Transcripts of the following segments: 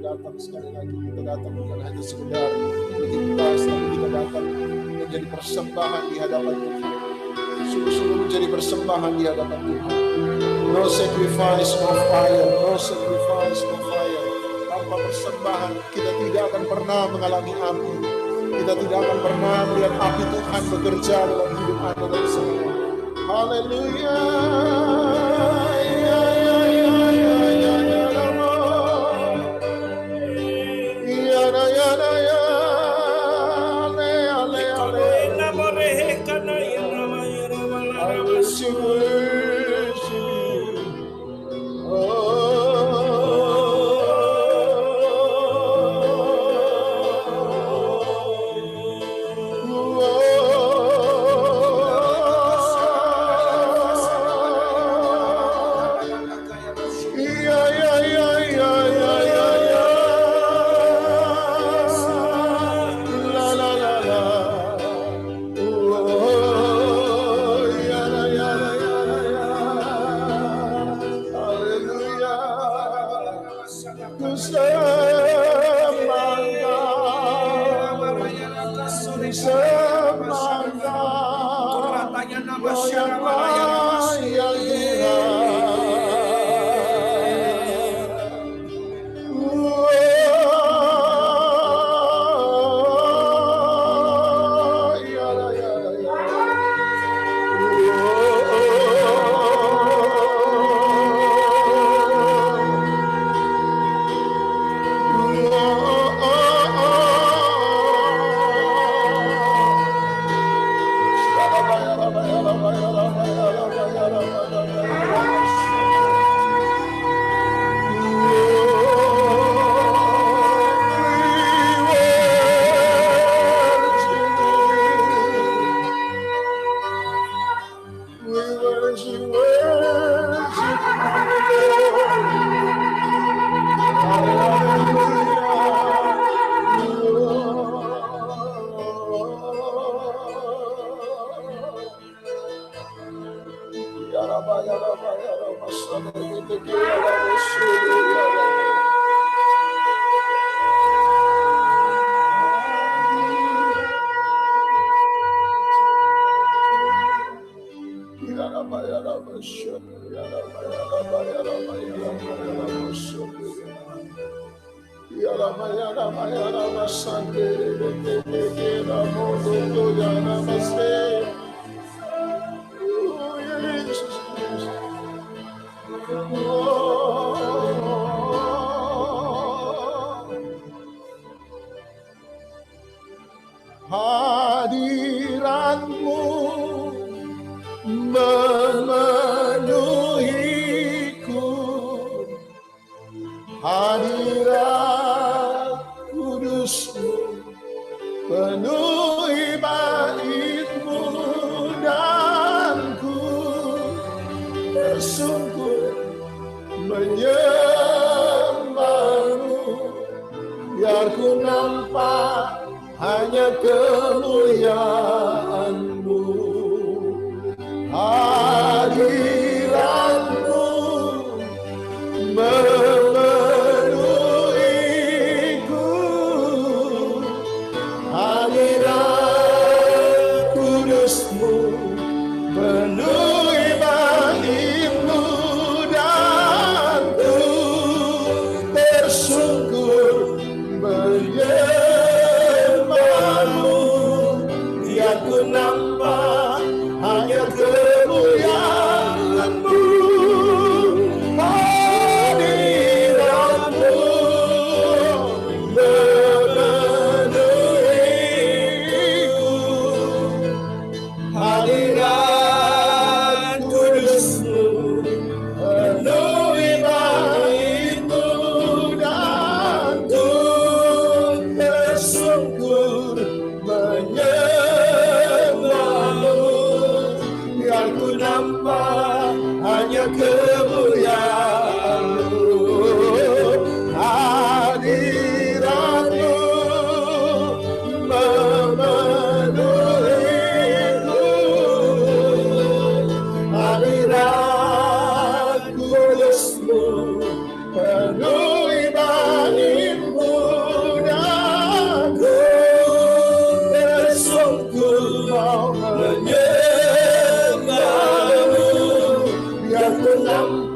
datang sekali lagi. Kita datang bukan hanya sekedar berikhlas, tapi kita datang menjadi persembahan di hadapan Tuhan. Sungguh-sungguh menjadi persembahan di hadapan Tuhan. No sacrifice, no fire. No sacrifice, no fire. Tanpa persembahan kita tidak akan pernah mengalami api. Kita tidak akan pernah melihat api Tuhan bekerja dalam hidup Anda dan semua. Haleluya. Hadiratmu memenuhiku, hadirat kudusmu penuhi baitmu, dan ku tersungkur menyembahmu, biar ku nampak hanya kemuliaan-Mu. Hadirat-Mu memenuhiku, hadirat kudus-Mu penuhi bait-Mu, dan ku tersungkur biar ku nampak hanya kemuliaan-Mu. Hadirat-Mu memenuhiku, hadirat kudus-Mu penuhi bait-Mu, dan ku tersungkur menyembahmu, biar ku nampak hanya kemuliaan-Mu. Hadirat-Mu memenuhiku, hadirat kudus-Mu penuhi bait-Mu,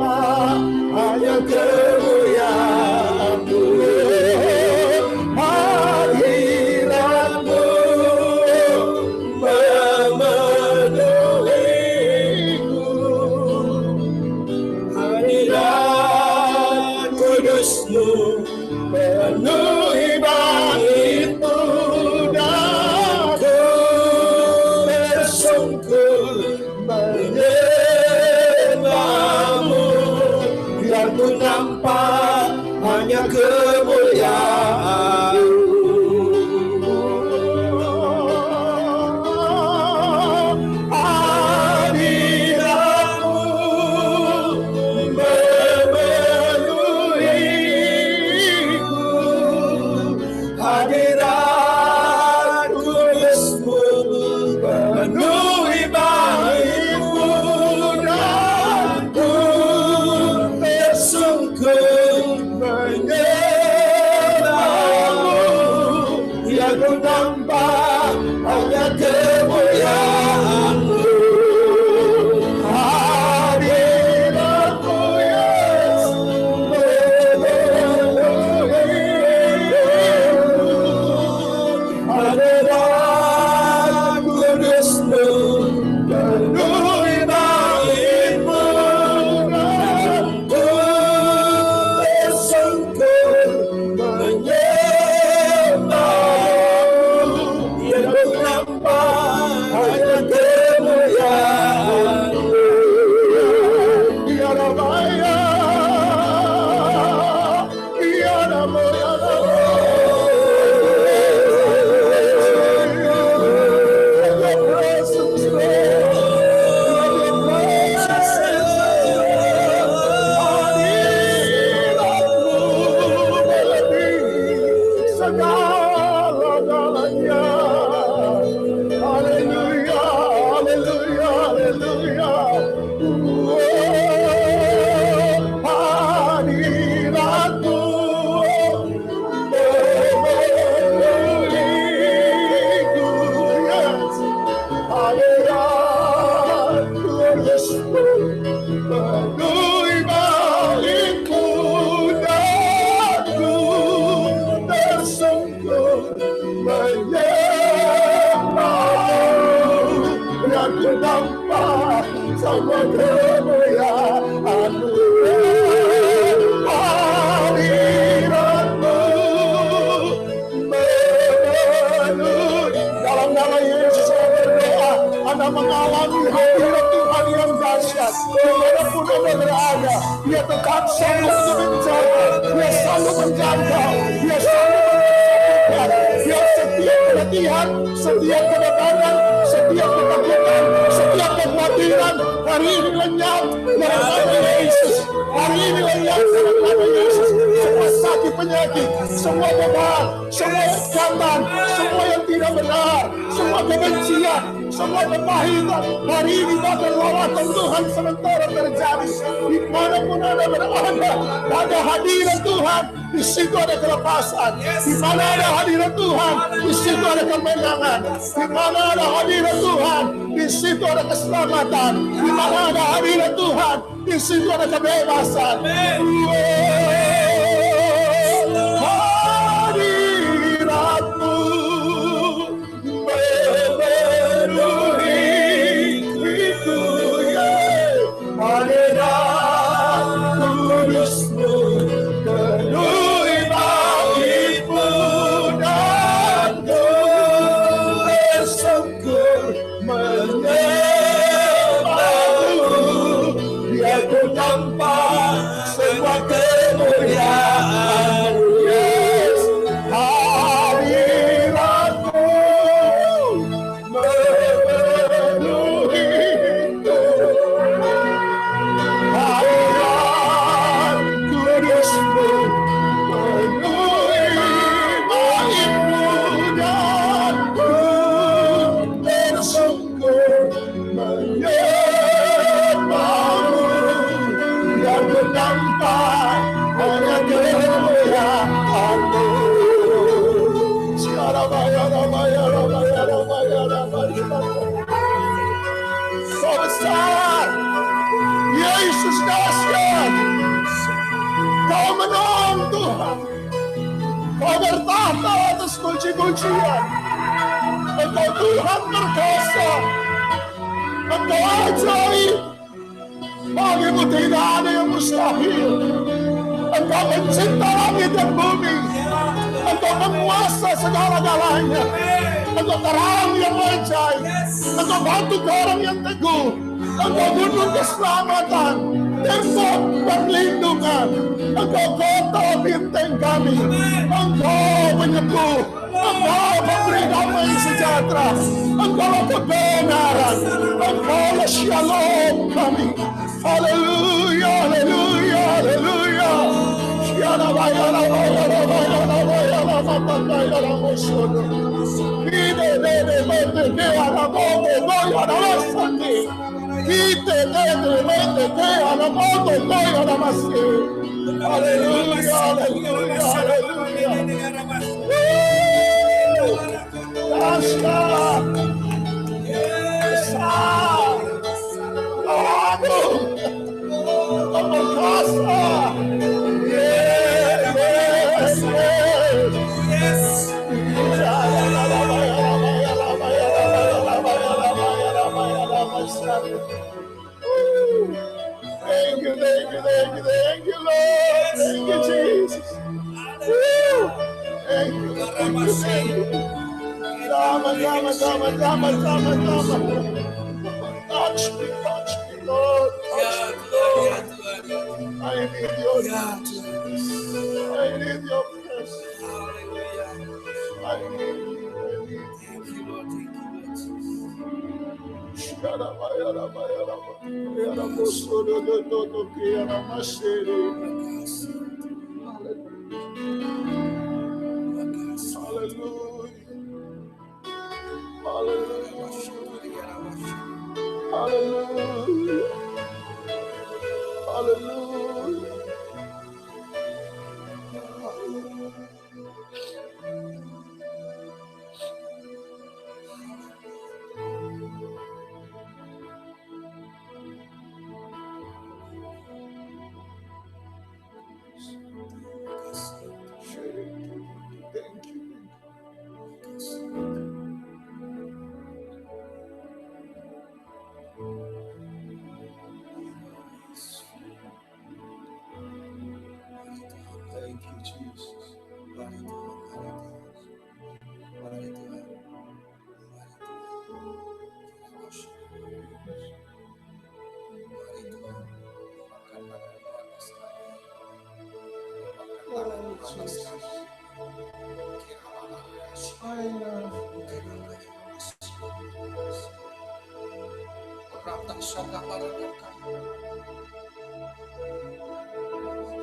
nampak hanya kemuliaan-Mu. Hadirat-Mu memenuhiku, hadirat kudus-Mu penuhi bait-Mu, dan ku bersungkur menyembah-Mu, biar ku nampak hanya kemuliaan-Mu. Hadirat-Mu memenuhiku, hadirat kudus-Mu penuhi bait-Mu, dan ku bersungkur menyembah-Mu, biar ku nampak hanya kemuliaan-Mu. Hadirat-Mu Yesus memenuhiku, hadirat kudus-Mu penuhi bait-Mu, dan ku bersungkur menyembah-Mu, biar ku nampak hanya kemuliaan-Mu. Ya Rabaya, ya Rabaya, your presence, Lord, your presence, hadirat-Mu melebihi segala-galanya. Haleluya, haleluya, haleluya. Hadirat-Mu memenuhiku, yes. Hadirat kudus-Mu penuhi bait-Mu, dan ku tersungkur menyembah-Mu, biar ku nampak sama kemuliaan-Mu. Hadirat-Mu memenuhi. Dalam nama Yesus saya berdoa, Anda mengalami hadirat Tuhan yang dahsyat. Dimanapun Anda berada, Dia tetap selalu untuk menjaga, Dia selalu menjangkau, Dia selalu menyembuhkan, Dia setiap pelatihan, setiap kedatangan, setiap ketakutan, setiap kekhawatiran, hari ini lenyap dalam nama Yesus. Hari ini lenyap dalam nama Yesus. Semua sakit penyakit, semua beban, semua ikatan, semua yang tidak benar, semua kebencian, semua kepahitan, hari ini bahkan lawatan Tuhan sementara terjadi. Dimanapun Anda berada, ada hadirat Tuhan, di situ ada kelepasan. Di mana ada hadirat Tuhan, di situ ada kemenangan. Di mana ada hadirat Tuhan, di situ ada keselamatan. Di mana ada hadirat Tuhan, di situ ada kebebasan. Hadirat-Mu memenuhiku, hadirat kudus-Mu penuhi bait-Mu, dan ku bersungkur menyembah-Mu, biar ku nampak semua kemuliaan-Mu. Yes. Hadirat-Mu memenuhiku, hadirat kudus-Mu penuhi bait-Mu, dan ku bersungkur menyembah-Mu, biar ku nampak hanya kemuliaan-Mu. So besar, Yesus dahsyat. Tuhan. Kau menang Tuhan. Kau bertahta atas puji-pujian. Engkau Tuhan perkasa. Engkau ajaib. Bagimu tidak ada yang mustahil. Engkau pencipta langit dan bumi. Engkau penguasa segala-galanya. Engkau terang yang ajaib. Engkau batu karang yang teguh. Engkau gunung keselamatan, tembok perlindungan. Engkau kota benteng kami. Engkau penyembuh. Engkau pemberi damai sejahtera. Engkau kebenaran. Engkau shalom kami. Haleluya, haleluya, haleluya. Thank you, Lord. Thank you, Jesus. Thank you. Touch me, Lord. I need your presence. I need your presence. I need you. Thank you, Lord. Thank you, Thank you, Jesus. I love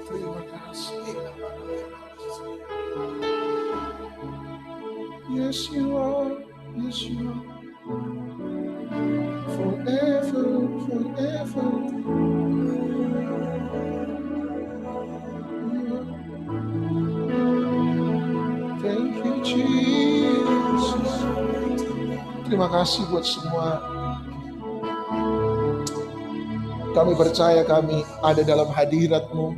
terima kasih. Yes, you are. Yes, you are. Forever, forever. Thank you, Jesus. Terima kasih buat semua. Kami percaya kami ada dalam hadirat-Mu.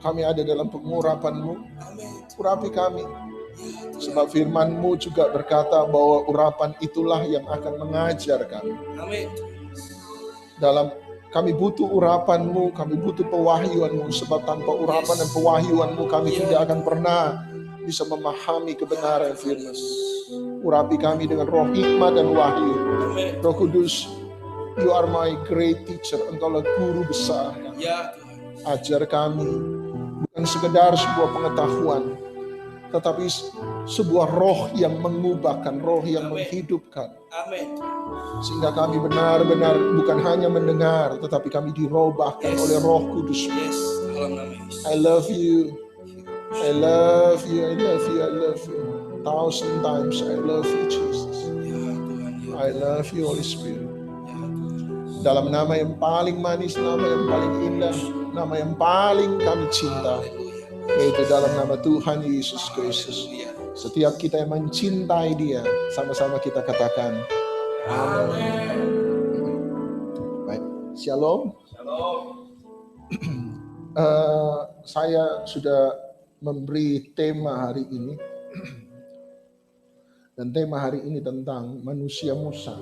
Kami ada dalam pengurapan-Mu. Urapi kami. Sebab firman-Mu juga berkata bahwa urapan itulah yang akan mengajar kami. Dalam kami butuh urapan-Mu, kami butuh pewahyuan-Mu. Sebab tanpa urapan dan pewahyuan-Mu kami tidak akan pernah bisa memahami kebenaran firman. Urapi kami dengan roh hikmat dan wahyu. Roh Kudus, You are my great teacher. Engkaulah guru besar. Ajar kami. Bukan sekedar sebuah pengetahuan, tetapi sebuah roh yang mengubahkan, roh yang menghidupkan. Sehingga kami benar-benar bukan hanya mendengar, tetapi kami dirobahkan oleh Roh Kudus. I love you. I love you. I love you. I love you. 1,000 times I love you, Jesus. I love you, Holy Spirit. Dalam nama yang paling manis, nama yang paling indah, nama yang paling kami cinta, yaitu dalam nama Tuhan Yesus Kristus. Setiap kita yang mencintai Dia, sama-sama kita katakan amin. Baik, shalom. Saya sudah memberi tema hari ini, dan tema hari ini tentang manusia Musa.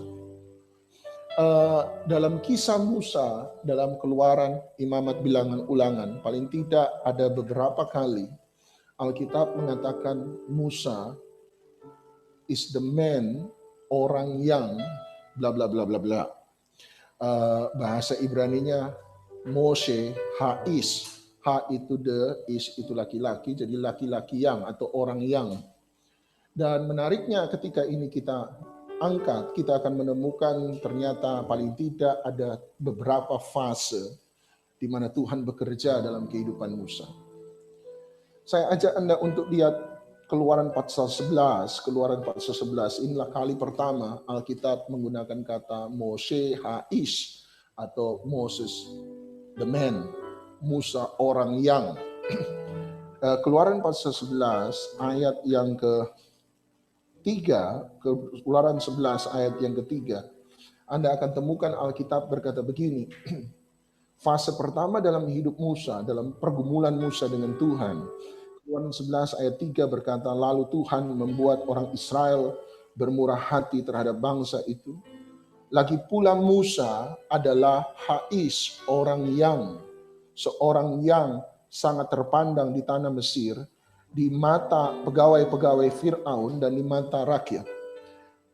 Dalam kisah Musa, dalam Keluaran, Imamat, Bilangan, Ulangan, paling tidak ada beberapa kali Alkitab mengatakan Musa is the man, orang yang bla bla bla bla bla. Bahasa Ibraninya Moshe Hais. H itu the, is itu laki-laki, jadi laki-laki yang atau orang yang. Dan menariknya ketika ini kita angkat, kita akan menemukan ternyata paling tidak ada beberapa fase di mana Tuhan bekerja dalam kehidupan Musa. Saya ajak Anda untuk lihat Keluaran pasal 11. Keluaran pasal 11 inilah kali pertama Alkitab menggunakan kata Moshe Hais atau Moses the man, Musa orang yang. Keluaran pasal 11 ayat yang ketiga, Keluaran 11 ayat yang ketiga, Anda akan temukan Alkitab berkata begini. Fase pertama dalam hidup Musa, dalam pergumulan Musa dengan Tuhan. Keluaran 11 ayat 3 berkata, lalu Tuhan membuat orang Israel bermurah hati terhadap bangsa itu. Lagi pula Musa adalah Hais, orang yang, seorang yang sangat terpandang di tanah Mesir, di mata pegawai-pegawai Fir'aun dan di mata rakyat.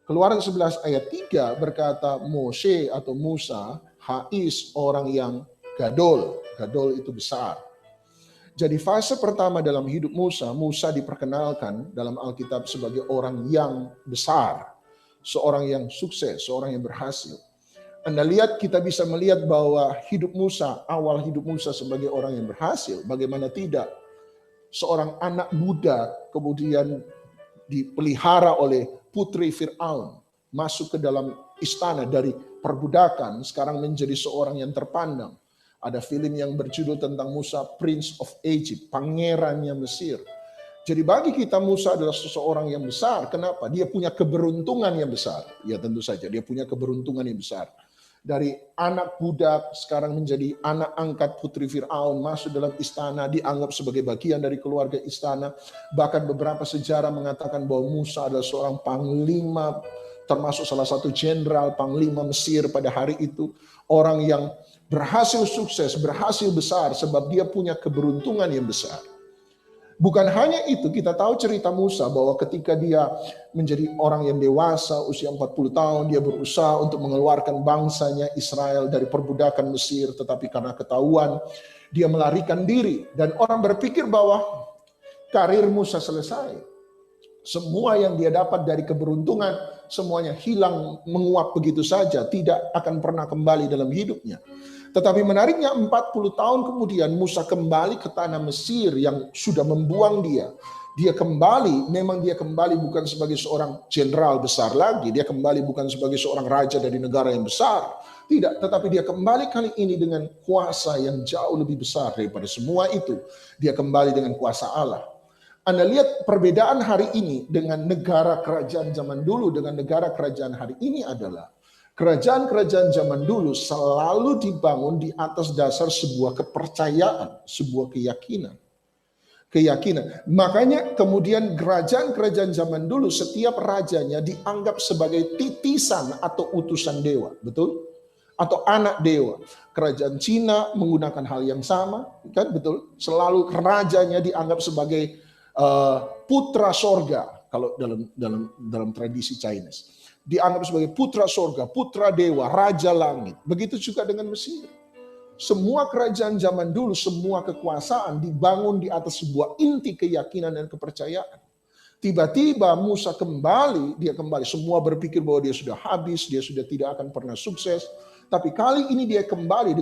Keluaran 11 ayat 3 berkata Moshe atau Musa, Hais, orang yang gadol. Gadol itu besar. Jadi fase pertama dalam hidup Musa, Musa diperkenalkan dalam Alkitab sebagai orang yang besar. Seorang yang sukses, seorang yang berhasil. Anda lihat, kita bisa melihat bahwa hidup Musa, awal hidup Musa sebagai orang yang berhasil. Bagaimana tidak? Seorang anak budak kemudian dipelihara oleh putri Fir'aun. Masuk ke dalam istana dari perbudakan, sekarang menjadi seorang yang terpandang. Ada film yang berjudul tentang Musa, Prince of Egypt, pangerannya Mesir. Jadi bagi kita Musa adalah seseorang yang besar. Kenapa? Dia punya keberuntungan yang besar. Ya tentu saja, dia punya keberuntungan yang besar. Dari anak budak sekarang menjadi anak angkat putri Fir'aun, masuk dalam istana, dianggap sebagai bagian dari keluarga istana. Bahkan beberapa sejarah mengatakan bahwa Musa adalah seorang panglima, termasuk salah satu jenderal panglima Mesir pada hari itu. Orang yang berhasil sukses, berhasil besar sebab dia punya keberuntungan yang besar. Bukan hanya itu, kita tahu cerita Musa bahwa ketika dia menjadi orang yang dewasa, usia 40 tahun, dia berusaha untuk mengeluarkan bangsanya Israel dari perbudakan Mesir, tetapi karena ketahuan, dia melarikan diri. Dan orang berpikir bahwa karir Musa selesai. Semua yang dia dapat dari keberuntungan, semuanya hilang, menguap begitu saja, tidak akan pernah kembali dalam hidupnya. Tetapi menariknya 40 tahun kemudian Musa kembali ke tanah Mesir yang sudah membuang dia. Dia kembali, memang dia kembali bukan sebagai seorang jenderal besar lagi. Dia kembali bukan sebagai seorang raja dari negara yang besar. Tidak, tetapi dia kembali kali ini dengan kuasa yang jauh lebih besar daripada semua itu. Dia kembali dengan kuasa Allah. Anda lihat perbedaan hari ini dengan negara kerajaan zaman dulu dengan negara kerajaan hari ini adalah kerajaan-kerajaan zaman dulu selalu dibangun di atas dasar sebuah kepercayaan, sebuah keyakinan. Makanya kemudian kerajaan-kerajaan zaman dulu setiap rajanya dianggap sebagai titisan atau utusan dewa, betul? Atau anak dewa. Kerajaan Cina menggunakan hal yang sama, kan betul? Selalu rajanya dianggap sebagai putra sorga kalau dalam tradisi Chinese. Dianggap sebagai putra sorga, putra dewa, raja langit. Begitu juga dengan Mesir. Semua kerajaan zaman dulu, semua kekuasaan dibangun di atas sebuah inti keyakinan dan kepercayaan. Tiba-tiba Musa kembali, dia kembali. Semua berpikir bahwa dia sudah habis, dia sudah tidak akan pernah sukses. Tapi kali ini dia kembali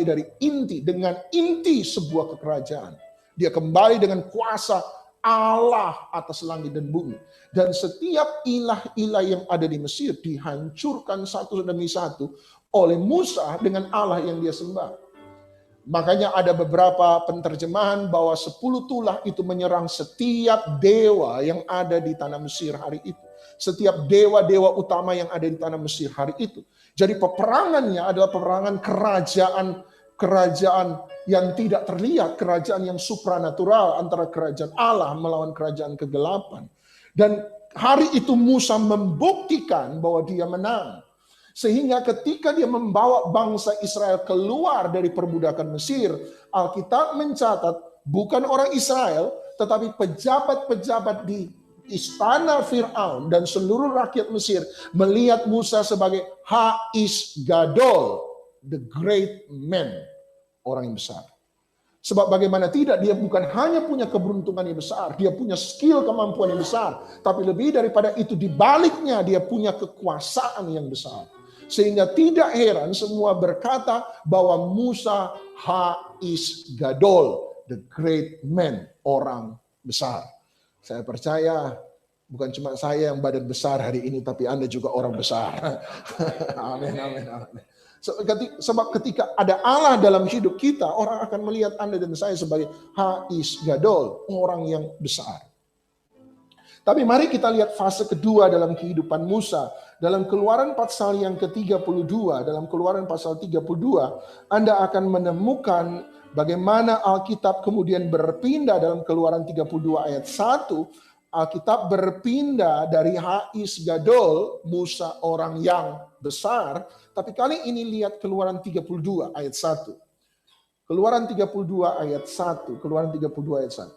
dari inti, dengan inti sebuah kekerajaan. Dia kembali dengan kuasa Allah atas langit dan bumi. Dan setiap ilah-ilah yang ada di Mesir dihancurkan satu demi satu oleh Musa dengan Allah yang dia sembah. Makanya ada beberapa penerjemahan bahwa 10 tulah itu menyerang setiap dewa yang ada di tanah Mesir hari itu. Setiap dewa-dewa utama yang ada di tanah Mesir hari itu. Jadi peperangannya adalah peperangan kerajaan kerajaan yang tidak terlihat, kerajaan yang supranatural antara kerajaan Allah melawan kerajaan kegelapan. Dan hari itu Musa membuktikan bahwa dia menang. Sehingga ketika dia membawa bangsa Israel keluar dari perbudakan Mesir, Alkitab mencatat bukan orang Israel, tetapi pejabat-pejabat di istana Fir'aun dan seluruh rakyat Mesir melihat Musa sebagai Ha'is Gadol, the great man, orang yang besar. Sebab bagaimana tidak, dia bukan hanya punya keberuntungan yang besar, dia punya skill, kemampuan yang besar, tapi lebih daripada itu, di baliknya dia punya kekuasaan yang besar. Sehingga tidak heran semua berkata bahwa Musa Ha'is Gadol, the great man, orang besar. Saya percaya bukan cuma saya yang badan besar hari ini, tapi Anda juga orang besar. Amin, amin, amin. Sebab ketika ada Allah dalam hidup kita, orang akan melihat Anda dan saya sebagai Ha'is Gadol, orang yang besar. Tapi mari kita lihat fase kedua dalam kehidupan Musa. Dalam Keluaran pasal yang ke-32, dalam Keluaran pasal 32, Anda akan menemukan bagaimana Alkitab kemudian berpindah dalam Keluaran 32 ayat 1. Alkitab berpindah dari Ha'is Gadol, Musa orang yang besar. Tapi kali ini lihat Keluaran 32 ayat 1. Keluaran 32 ayat 1. Keluaran 32 ayat 1.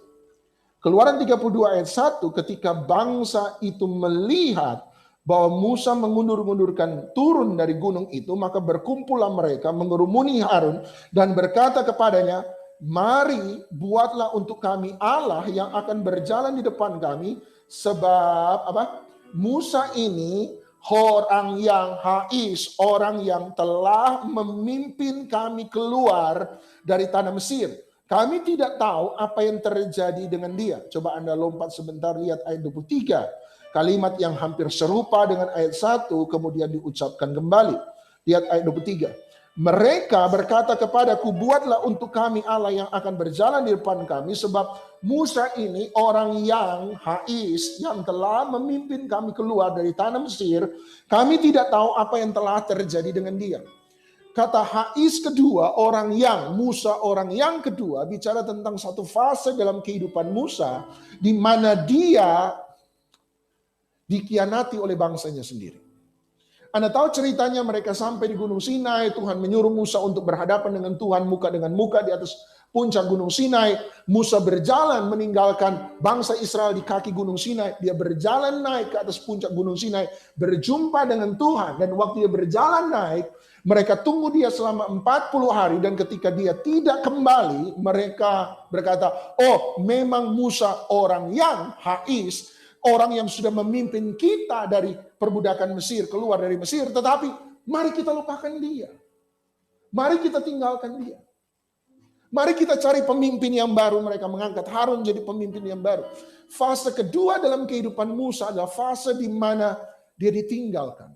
Keluaran 32 ayat 1, ketika bangsa itu melihat bahwa Musa mengundur-undurkan turun dari gunung itu, maka berkumpullah mereka mengerumuni Harun dan berkata kepadanya, mari buatlah untuk kami Allah yang akan berjalan di depan kami, sebab Musa ini orang yang Ha'is, orang yang telah memimpin kami keluar dari tanah Mesir. Kami tidak tahu apa yang terjadi dengan dia. Coba Anda lompat sebentar, lihat ayat 23. Kalimat yang hampir serupa dengan ayat 1 kemudian diucapkan kembali. Lihat ayat 23. Mereka berkata kepadaku, buatlah untuk kami Allah yang akan berjalan di depan kami, sebab Musa ini orang yang Ha'is, yang telah memimpin kami keluar dari tanah Mesir. Kami tidak tahu apa yang telah terjadi dengan dia. Kata Ha'is kedua, orang yang, Musa orang yang kedua, bicara tentang satu fase dalam kehidupan Musa, di mana dia dikhianati oleh bangsanya sendiri. Anda tahu ceritanya, mereka sampai di Gunung Sinai, Tuhan menyuruh Musa untuk berhadapan dengan Tuhan muka dengan muka di atas puncak Gunung Sinai. Musa berjalan meninggalkan bangsa Israel di kaki Gunung Sinai. Dia berjalan naik ke atas puncak Gunung Sinai, berjumpa dengan Tuhan. Dan waktu dia berjalan naik, mereka tunggu dia selama 40 hari. Dan ketika dia tidak kembali, mereka berkata, oh memang Musa orang yang Ha'is, orang yang sudah memimpin kita dari perbudakan Mesir, keluar dari Mesir. Tetapi mari kita lupakan dia. Mari kita tinggalkan dia. Mari kita cari pemimpin yang baru. Mereka mengangkat Harun jadi pemimpin yang baru. Fase kedua dalam kehidupan Musa adalah fase di mana dia ditinggalkan.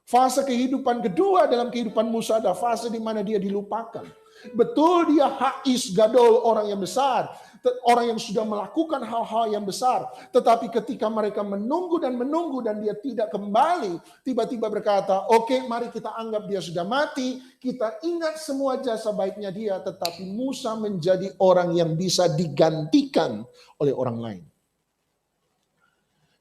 Fase kehidupan kedua dalam kehidupan Musa adalah fase di mana dia dilupakan. Betul, dia Ha'is Gadol, orang yang besar, orang yang sudah melakukan hal-hal yang besar. Tetapi ketika mereka menunggu dan dia tidak kembali, tiba-tiba berkata, oke, mari kita anggap dia sudah mati, kita ingat semua jasa baiknya dia. Tetapi Musa menjadi orang yang bisa digantikan oleh orang lain.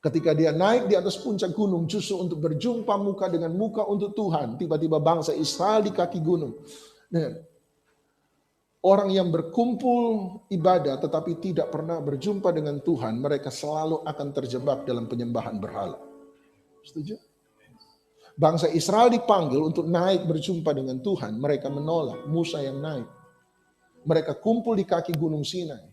Ketika dia naik di atas puncak gunung justru untuk berjumpa muka dengan muka untuk Tuhan, tiba-tiba bangsa Israel di kaki gunung. Nah, orang yang berkumpul ibadah tetapi tidak pernah berjumpa dengan Tuhan, mereka selalu akan terjebak dalam penyembahan berhala. Setuju? Bangsa Israel dipanggil untuk naik berjumpa dengan Tuhan, mereka menolak. Musa yang naik. Mereka kumpul di kaki gunung Sinai.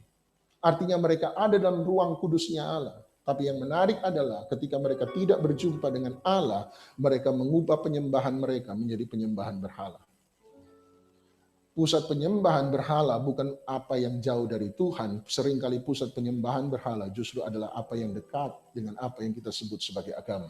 Artinya mereka ada dalam ruang kudusnya Allah. Tapi yang menarik adalah ketika mereka tidak berjumpa dengan Allah, mereka mengubah penyembahan mereka menjadi penyembahan berhala. Pusat penyembahan berhala bukan apa yang jauh dari Tuhan. Seringkali pusat penyembahan berhala justru adalah apa yang dekat dengan apa yang kita sebut sebagai agama.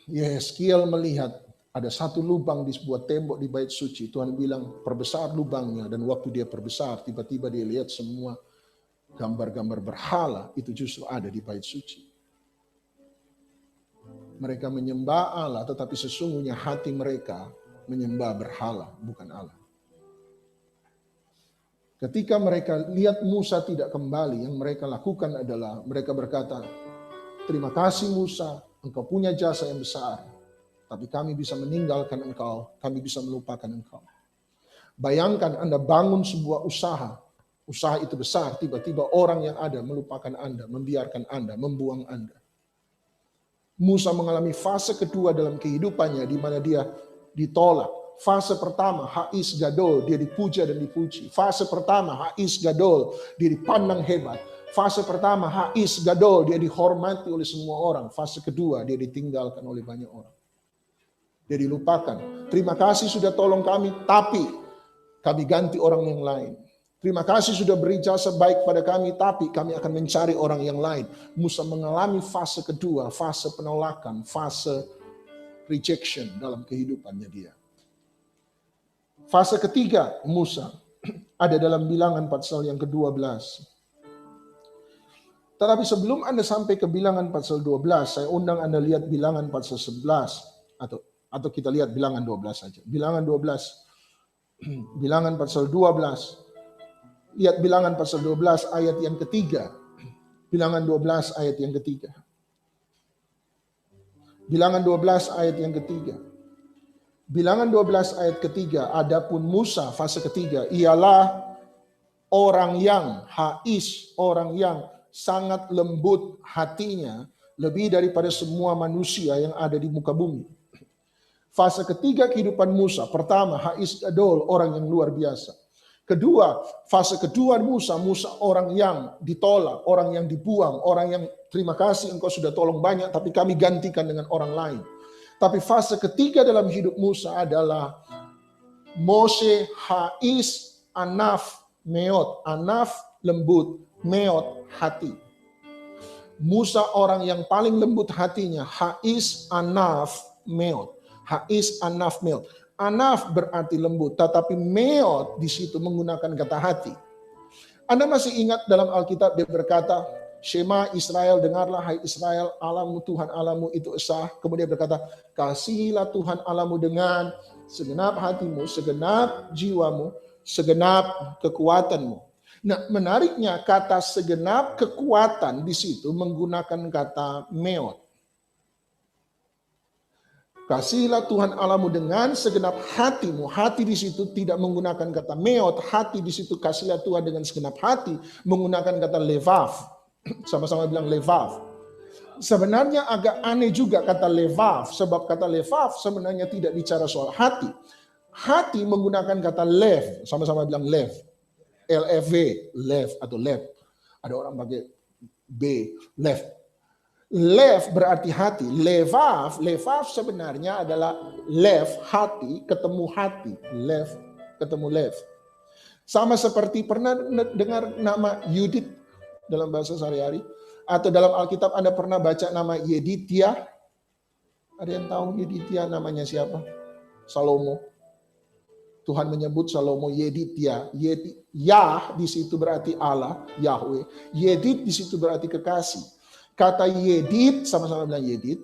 Yeskiel melihat ada satu lubang di sebuah tembok di bait suci. Tuhan bilang perbesar lubangnya, dan waktu dia perbesar tiba-tiba dia lihat semua gambar-gambar berhala itu justru ada di bait suci. Mereka menyembah Allah, tetapi sesungguhnya hati mereka menyembah berhala, bukan Allah. Ketika mereka lihat Musa tidak kembali, yang mereka lakukan adalah mereka berkata, terima kasih Musa, engkau punya jasa yang besar, tapi kami bisa meninggalkan engkau, kami bisa melupakan engkau. Bayangkan Anda bangun sebuah usaha itu besar, tiba-tiba orang yang ada melupakan Anda, membiarkan Anda, membuang Anda. Musa mengalami fase kedua dalam kehidupannya di mana dia ditolak. Fase pertama, Hais Gadol, dia dipuja dan dipuji. Fase pertama, Hais Gadol, dia dipandang hebat. Fase pertama, Hais Gadol, dia dihormati oleh semua orang. Fase kedua, dia ditinggalkan oleh banyak orang. Dia dilupakan. Terima kasih sudah tolong kami, tapi kami ganti orang yang lain. Terima kasih sudah beri jasa baik pada kami, tapi kami akan mencari orang yang lain. Musa mengalami fase kedua, fase penolakan, fase rejection dalam kehidupannya dia. Fase ketiga Musa ada dalam Bilangan pasal yang ke-12. Tetapi sebelum Anda sampai ke Bilangan pasal 12, saya undang Anda lihat Bilangan pasal 11 atau kita lihat Bilangan 12 saja. Bilangan 12. Bilangan pasal 12. Lihat Bilangan pasal 12 ayat yang ketiga. Bilangan 12 ayat yang ketiga. Bilangan 12 ayat yang ketiga. Bilangan 12 ayat ketiga. Adapun Musa, fase ketiga, ialah orang yang Hais, orang yang sangat lembut hatinya, lebih daripada semua manusia yang ada di muka bumi. Fase ketiga kehidupan Musa. Pertama, Hais Gadol, orang yang luar biasa. Kedua, fase kedua Musa orang yang ditolak, orang yang dibuang, orang yang terima kasih engkau sudah tolong banyak, tapi kami gantikan dengan orang lain. Tapi fase ketiga dalam hidup Musa adalah Moshe, Hais, Anaf, Meot. Anaf, lembut, Meot, hati. Musa orang yang paling lembut hatinya, Hais, Anaf, Meot. Hais, Anaf, Meot. Anaf berarti lembut, tetapi meot di situ menggunakan kata hati. Anda masih ingat dalam Alkitab dia berkata, Shema Israel, dengarlah hai Israel, Allahmu Tuhan Allahmu itu esa. Kemudian berkata, kasihilah Tuhan Allahmu dengan segenap hatimu, segenap jiwamu, segenap kekuatanmu. Nah, menariknya kata segenap kekuatan di situ menggunakan kata meot. Kasihilah Tuhan Allahmu dengan segenap hatimu. Hati di situ tidak menggunakan kata meot. Hati di situ kasihlah Tuhan dengan segenap hati menggunakan kata levav. Sama-sama bilang levav. Sebenarnya agak aneh juga kata levav. Sebab kata levav sebenarnya tidak bicara soal hati. Hati menggunakan kata lev. Sama-sama bilang lev. L-E-V. Lev atau lev. Ada orang pakai B. Lev. Lev berarti hati. Levav sebenarnya adalah lev, hati, ketemu hati. Lev, ketemu lev. Sama seperti pernah dengar nama Yudit dalam bahasa sehari-hari? Atau dalam Alkitab Anda pernah baca nama Yeditya? Ada yang tahu Yeditya namanya siapa? Salomo. Tuhan menyebut Salomo Yeditya. Yah di situ berarti Allah, Yahweh. Yedit di situ berarti kekasih. Kata Yedit, sama-sama bilang Yedit,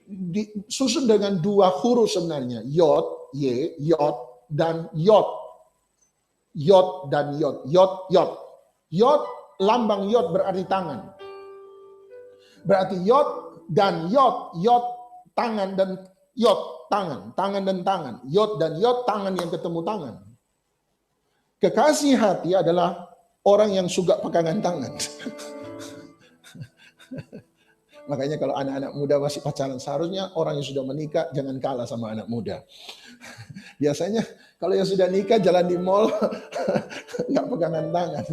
disusun dengan dua huruf sebenarnya. Yod, Y, Yod, dan Yod. Yod dan Yod. Yod, Yod. Yod, lambang Yod berarti tangan. Berarti Yod dan Yod. Yod, tangan dan Yod, tangan. Tangan dan tangan. Yod dan Yod, tangan yang ketemu tangan. Kekasih hati adalah orang yang suka pegangan tangan. Makanya kalau anak-anak muda masih pacaran, seharusnya orang yang sudah menikah jangan kalah sama anak muda. Biasanya kalau yang sudah nikah jalan di mall nggak pegangan tangan,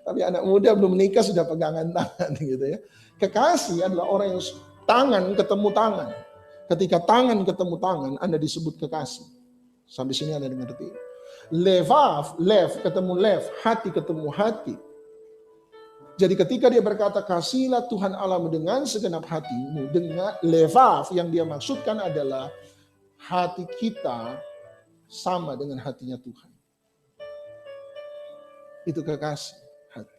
tapi anak muda belum nikah sudah pegangan tangan gitu ya. Kekasih adalah orang yang tangan ketemu tangan. Ketika tangan ketemu tangan, Anda disebut kekasih. Sampai sini Anda mengerti. Levav, lev ketemu lev, hati ketemu hati. Jadi ketika dia berkata kasihlah Tuhan Allahmu dengan segenap hatimu, dengan levav yang dia maksudkan adalah hati kita sama dengan hatinya Tuhan. Itu kekasih hati.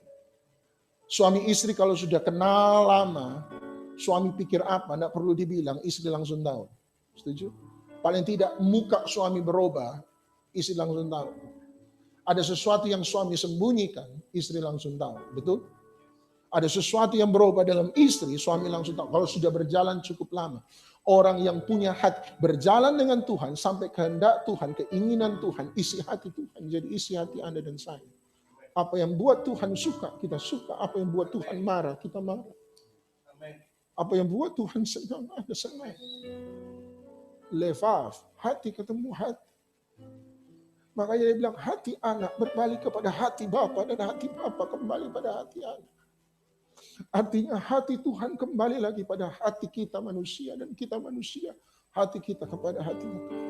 Suami istri kalau sudah kenal lama, Suami pikir apa, tidak perlu dibilang, istri langsung tahu. Setuju? Paling tidak muka suami berubah, istri langsung tahu. Ada sesuatu yang suami sembunyikan, istri langsung tahu. Betul? Ada sesuatu yang berubah dalam istri, suami langsung tahu. Kalau sudah berjalan cukup lama. Orang yang punya hati, berjalan dengan Tuhan, sampai kehendak Tuhan, keinginan Tuhan, isi hati Tuhan. Jadi isi hati Anda dan saya. Apa yang buat Tuhan suka, kita suka. Apa yang buat Tuhan marah, kita marah. Apa yang buat Tuhan senang, Anda senang. Levaf, hati ketemu hati. Makanya dia bilang, hati anak berbalik kepada hati Bapa, dan hati Bapa kembali pada hati anak. Artinya hati Tuhan kembali lagi pada hati kita manusia, dan kita manusia, hati kita kepada hati Tuhan.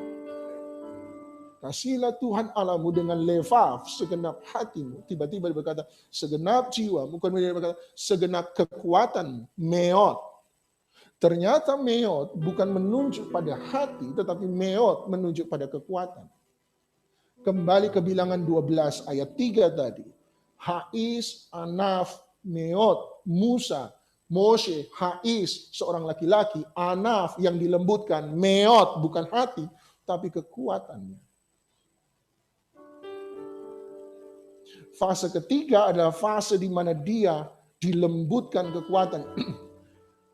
Kasihlah Tuhan Allahmu dengan levaf segenap hatimu. Tiba-tiba dia berkata segenap jiwa, bukan dia berkata segenap kekuatan, meot. Ternyata meot bukan menunjuk pada hati, tetapi meot menunjuk pada kekuatan. Kembali ke Bilangan 12 ayat 3 tadi. Hais, Anaf, Meot, Musa, Moshe, Hais, seorang laki-laki, Anaf yang dilembutkan, Meot bukan hati, tapi kekuatannya. Fase ketiga adalah fase di mana dia dilembutkan kekuatan.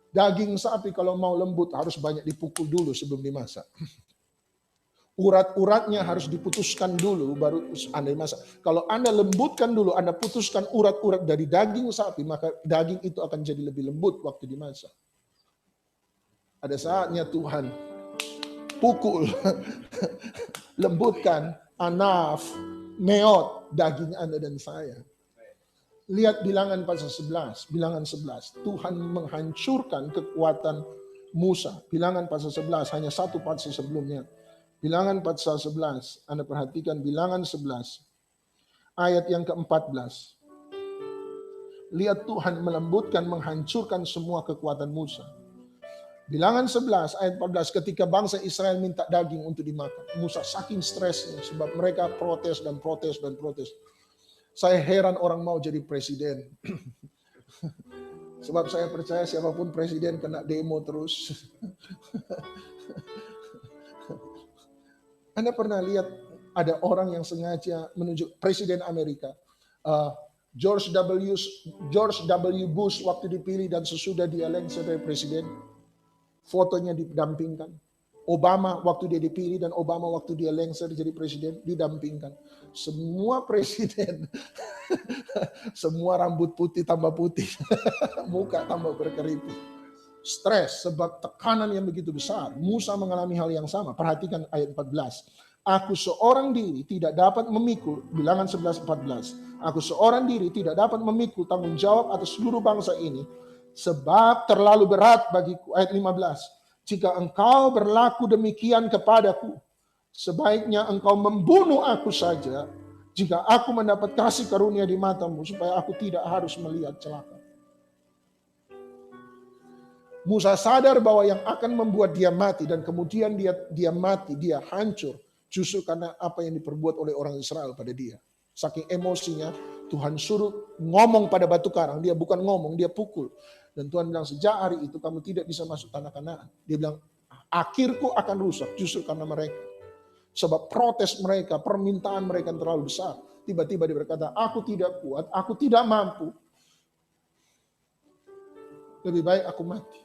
Daging sapi kalau mau lembut harus banyak dipukul dulu sebelum dimasak. Urat-uratnya harus diputuskan dulu baru Anda masak. Kalau Anda lembutkan dulu, Anda putuskan urat-urat dari daging sapi, maka daging itu akan jadi lebih lembut waktu dimasak. Ada saatnya Tuhan pukul, lembutkan, anaf, meot, daging Anda dan saya. Lihat Bilangan pasal 11, Bilangan 11. Tuhan menghancurkan kekuatan Musa. Bilangan pasal 11, hanya satu pasal sebelumnya. Bilangan pasal 11, Anda perhatikan Bilangan 11, ayat yang ke-14. Lihat Tuhan melembutkan, menghancurkan semua kekuatan Musa. Bilangan 11, ayat 14, ketika bangsa Israel minta daging untuk dimakan. Musa saking stresnya, sebab mereka protes dan protes dan protes. Saya heran orang mau jadi presiden. Sebab saya percaya siapapun presiden kena demo terus. Anda pernah lihat ada orang yang sengaja menunjuk Presiden Amerika, George W. Bush waktu dipilih dan sesudah dia lengser dari presiden, fotonya didampingkan. Obama waktu dia dipilih dan Obama waktu dia lengser jadi presiden didampingkan. Semua presiden, semua rambut putih tambah putih, muka tambah berkeriput. Stres sebab tekanan yang begitu besar. Musa mengalami hal yang sama. Perhatikan ayat 14. Aku seorang diri tidak dapat memikul, Bilangan 11:14. Aku seorang diri tidak dapat memikul tanggung jawab atas seluruh bangsa ini, sebab terlalu berat bagiku. Ayat 15. Jika engkau berlaku demikian kepadaku, sebaiknya engkau membunuh aku saja, jika aku mendapat kasih karunia di matamu, supaya aku tidak harus melihat celaka. Musa sadar bahwa yang akan membuat dia mati dan kemudian dia mati, dia hancur justru karena apa yang diperbuat oleh orang Israel pada dia. Saking emosinya, Tuhan suruh ngomong pada batu karang. Dia bukan ngomong, dia pukul. Dan Tuhan bilang, sejak hari itu kamu tidak bisa masuk tanah Kanaan. Dia bilang, akhirku akan rusak justru karena mereka. Sebab protes mereka, permintaan mereka terlalu besar. Tiba-tiba dia berkata, aku tidak kuat, aku tidak mampu. Lebih baik aku mati.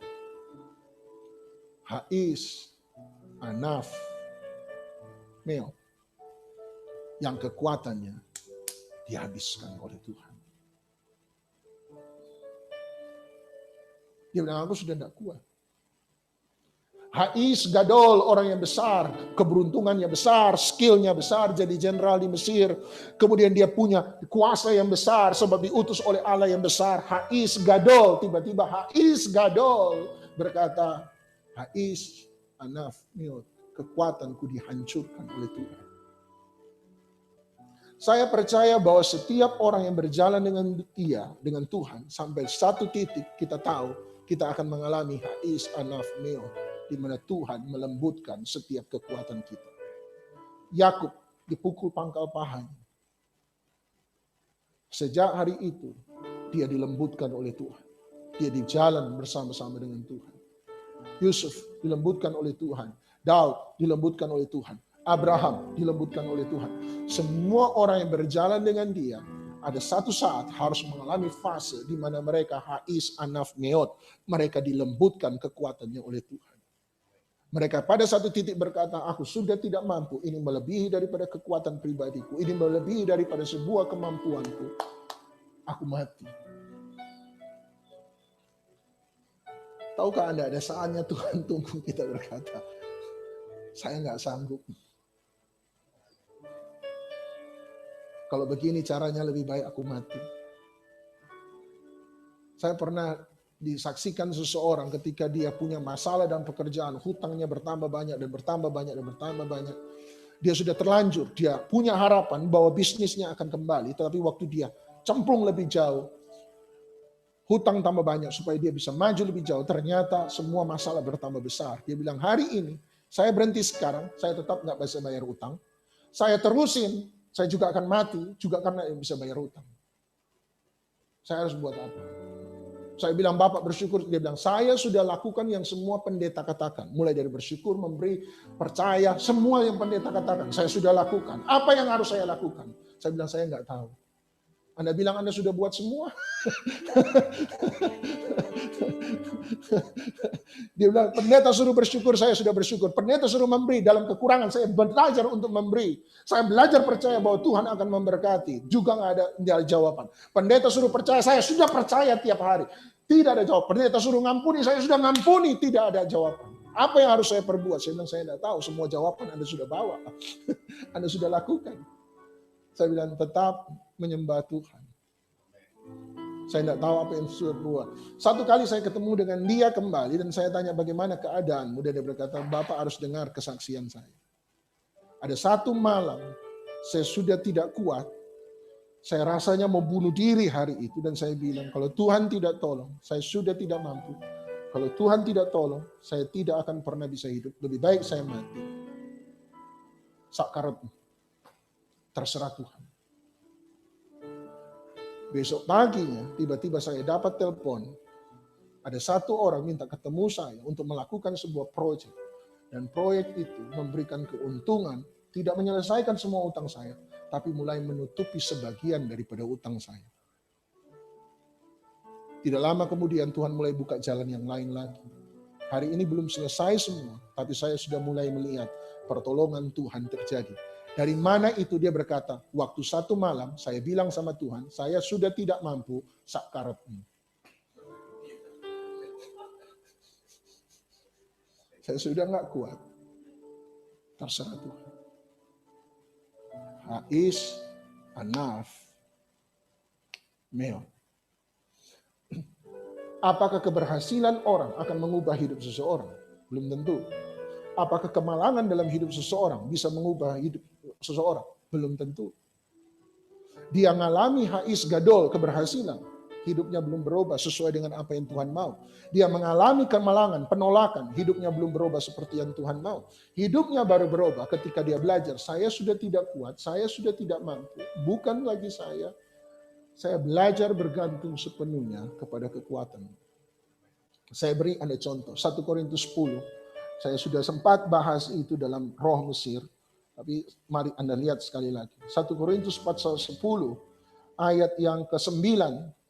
Hais, Anaf, Meot, yang kekuatannya dihabiskan oleh Tuhan. Dia bilang, aku sudah tidak kuat. Hais Gadol, orang yang besar, keberuntungannya besar, skillnya besar, jadi jenderal di Mesir. Kemudian dia punya kuasa yang besar sebab diutus oleh Allah yang besar. Hais Gadol, tiba-tiba Hais Gadol berkata, Hais, Anaf, Meot, kekuatanku dihancurkan oleh Tuhan. Saya percaya bahwa setiap orang yang berjalan dengan dia, dengan Tuhan, sampai satu titik kita tahu kita akan mengalami Hais, Anaf, Meot, di mana Tuhan melembutkan setiap kekuatan kita. Yakub dipukul pangkal pahanya. Sejak hari itu dia dilembutkan oleh Tuhan. Dia di jalan bersama-sama dengan Tuhan. Yusuf dilembutkan oleh Tuhan. Daud dilembutkan oleh Tuhan. Abraham dilembutkan oleh Tuhan. Semua orang yang berjalan dengan dia, ada satu saat harus mengalami fase di mana mereka hais anaf meot. Mereka dilembutkan kekuatannya oleh Tuhan. Mereka pada satu titik berkata, aku sudah tidak mampu, ini melebihi daripada kekuatan pribadiku, ini melebihi daripada sebuah kemampuanku, aku mati. Tahukah Anda ada saatnya Tuhan tunggu kita berkata, saya nggak sanggup. Kalau begini caranya lebih baik aku mati. Saya pernah disaksikan seseorang ketika dia punya masalah dalam pekerjaan, hutangnya bertambah banyak dan bertambah banyak dan bertambah banyak. Dia sudah terlanjur, dia punya harapan bahwa bisnisnya akan kembali, tetapi waktu dia cemplung lebih jauh, hutang tambah banyak supaya dia bisa maju lebih jauh, ternyata semua masalah bertambah besar. Dia bilang, hari ini saya berhenti sekarang, saya tetap nggak bisa bayar utang. Saya terusin, saya juga akan mati, juga karena bisa bayar utang. Saya harus buat apa? Saya bilang, Bapak bersyukur. Dia bilang, saya sudah lakukan yang semua pendeta katakan. Mulai dari bersyukur, memberi, percaya, semua yang pendeta katakan. Saya sudah lakukan. Apa yang harus saya lakukan? Saya bilang, saya nggak tahu. Anda bilang Anda sudah buat semua? Dia bilang, pendeta suruh bersyukur, saya sudah bersyukur. Pendeta suruh memberi, dalam kekurangan saya belajar untuk memberi. Saya belajar percaya bahwa Tuhan akan memberkati. Juga nggak ada jawaban. Pendeta suruh percaya, saya sudah percaya tiap hari. Tidak ada jawaban. Pendeta suruh ngampuni, saya sudah ngampuni. Tidak ada jawaban. Apa yang harus saya perbuat? Saya bilang, saya tidak tahu. Semua jawaban Anda sudah bawa. Anda sudah lakukan. Saya bilang, tetap menyembah Tuhan. Saya tidak tahu apa yang sudah buat. Satu kali saya ketemu dengan dia kembali dan saya tanya bagaimana keadaanmu. Dan dia berkata, Bapak harus dengar kesaksian saya. Ada satu malam saya sudah tidak kuat. Saya rasanya mau bunuh diri hari itu. Dan saya bilang, kalau Tuhan tidak tolong, saya sudah tidak mampu. Kalau Tuhan tidak tolong, saya tidak akan pernah bisa hidup. Lebih baik saya mati. Sakarat. Terserah Tuhan. Besok paginya, tiba-tiba saya dapat telepon. Ada satu orang minta ketemu saya untuk melakukan sebuah proyek. Dan proyek itu memberikan keuntungan, tidak menyelesaikan semua utang saya, tapi mulai menutupi sebagian daripada utang saya. Tidak lama kemudian Tuhan mulai buka jalan yang lain lagi. Hari ini belum selesai semua, tapi saya sudah mulai melihat pertolongan Tuhan terjadi. Dari mana itu dia berkata, waktu satu malam saya bilang sama Tuhan, saya sudah tidak mampu sakarepmu. Saya sudah nggak kuat. Terserah Tuhan. Hais, anaf, meot. Apakah keberhasilan orang akan mengubah hidup seseorang? Belum tentu. Apakah kemalangan dalam hidup seseorang bisa mengubah hidup seseorang? Belum tentu. Dia ngalami hais gadol, keberhasilan. Hidupnya belum berubah sesuai dengan apa yang Tuhan mau. Dia mengalami kemalangan, penolakan. Hidupnya belum berubah seperti yang Tuhan mau. Hidupnya baru berubah ketika dia belajar. Saya sudah tidak kuat, saya sudah tidak mampu. Bukan lagi saya. Saya belajar bergantung sepenuhnya kepada kekuatan. Saya beri Anda contoh. 1 Korintus 10. Saya sudah sempat bahas itu dalam Roh Mesir. Tapi mari Anda lihat sekali lagi. 1 Korintus 10 ayat yang ke-9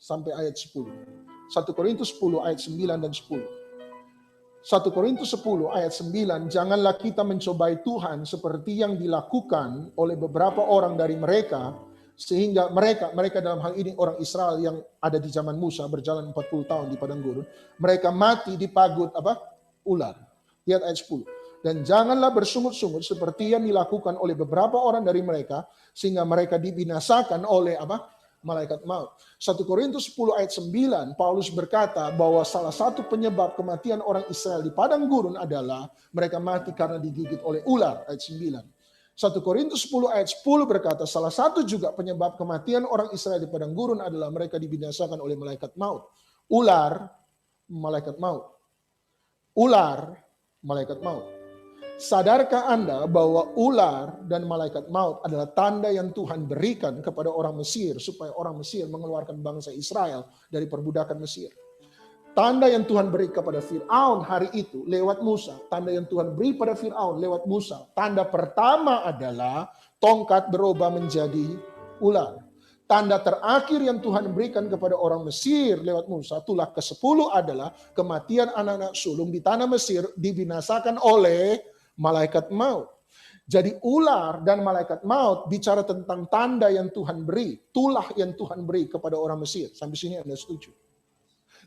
sampai ayat 10. 1 Korintus 10 ayat 9 dan 10. 1 Korintus 10 ayat 9, janganlah kita mencobai Tuhan seperti yang dilakukan oleh beberapa orang dari mereka, sehingga mereka dalam hal ini orang Israel yang ada di zaman Musa berjalan 40 tahun di padang gurun, mereka mati di pagut ular. Lihat ayat 10. Dan janganlah bersungut-sungut seperti yang dilakukan oleh beberapa orang dari mereka, sehingga mereka dibinasakan oleh malaikat maut. 1 Korintus 10 ayat 9, Paulus berkata bahwa salah satu penyebab kematian orang Israel di padang gurun adalah mereka mati karena digigit oleh ular. Ayat 9. 1 Korintus 10 ayat 10 berkata salah satu juga penyebab kematian orang Israel di padang gurun adalah mereka dibinasakan oleh malaikat maut. Ular, malaikat maut. Ular, malaikat maut. Sadarkah Anda bahwa ular dan malaikat maut adalah tanda yang Tuhan berikan kepada orang Mesir supaya orang Mesir mengeluarkan bangsa Israel dari perbudakan Mesir? Tanda yang Tuhan beri kepada Fir'aun hari itu lewat Musa. Tanda yang Tuhan beri pada Fir'aun lewat Musa. Tanda pertama adalah tongkat berubah menjadi ular. Tanda terakhir yang Tuhan berikan kepada orang Mesir lewat Musa, tulah ke-10 adalah kematian anak-anak sulung di tanah Mesir dibinasakan oleh malaikat maut. Jadi ular dan malaikat maut bicara tentang tanda yang Tuhan beri, tulah yang Tuhan beri kepada orang Mesir. Sampai sini Anda setuju?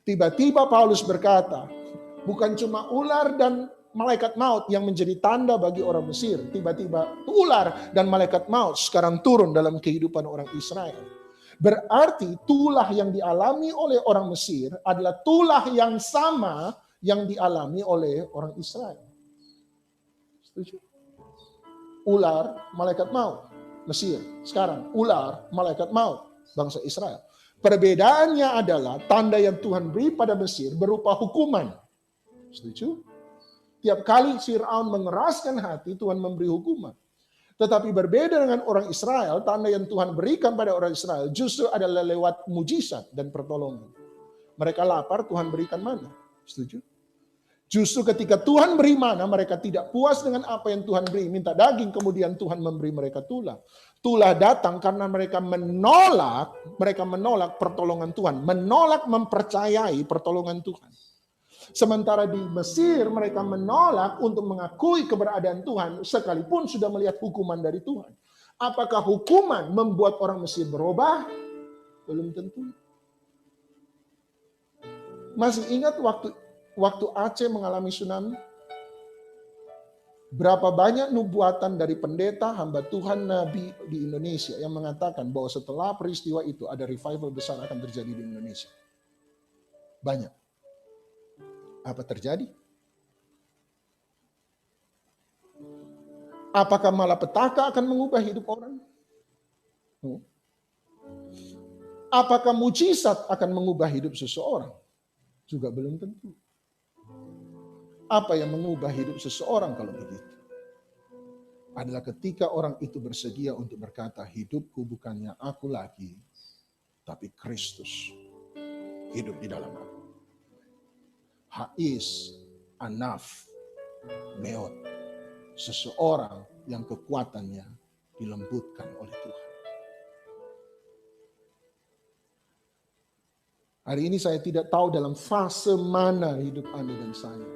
Tiba-tiba Paulus berkata, bukan cuma ular dan malaikat maut yang menjadi tanda bagi orang Mesir. Tiba-tiba ular dan malaikat maut sekarang turun dalam kehidupan orang Israel. Berarti tulah yang dialami oleh orang Mesir adalah tulah yang sama yang dialami oleh orang Israel. Setuju? Ular, malaikat maut. Mesir. Sekarang ular, malaikat maut. Bangsa Israel. Perbedaannya adalah tanda yang Tuhan beri pada Mesir berupa hukuman. Setuju? Tiap kali Fir'aun mengeraskan hati, Tuhan memberi hukuman. Tetapi berbeda dengan orang Israel, tanda yang Tuhan berikan pada orang Israel justru adalah lewat mujizat dan pertolongan. Mereka lapar, Tuhan berikan mana. Setuju? Justru ketika Tuhan beri mana, mereka tidak puas dengan apa yang Tuhan beri. Minta daging, kemudian Tuhan memberi mereka tulah. Tulah datang karena mereka menolak pertolongan Tuhan. Menolak mempercayai pertolongan Tuhan. Sementara di Mesir mereka menolak untuk mengakui keberadaan Tuhan sekalipun sudah melihat hukuman dari Tuhan. Apakah hukuman membuat orang Mesir berubah? Belum tentu. Masih ingat waktu Aceh mengalami tsunami? Berapa banyak nubuatan dari pendeta, hamba Tuhan, nabi di Indonesia yang mengatakan bahwa setelah peristiwa itu ada revival besar akan terjadi di Indonesia. Banyak. Apa terjadi? Apakah malapetaka akan mengubah hidup orang? Apakah mujizat akan mengubah hidup seseorang? Juga belum tentu. Apa yang mengubah hidup seseorang kalau begitu? Adalah ketika orang itu bersedia untuk berkata, hidupku bukannya aku lagi, tapi Kristus hidup di dalam aku. Hais, anaf, meot. Seseorang yang kekuatannya dilembutkan oleh Tuhan. Hari ini saya tidak tahu dalam fase mana hidup Anda dan saya.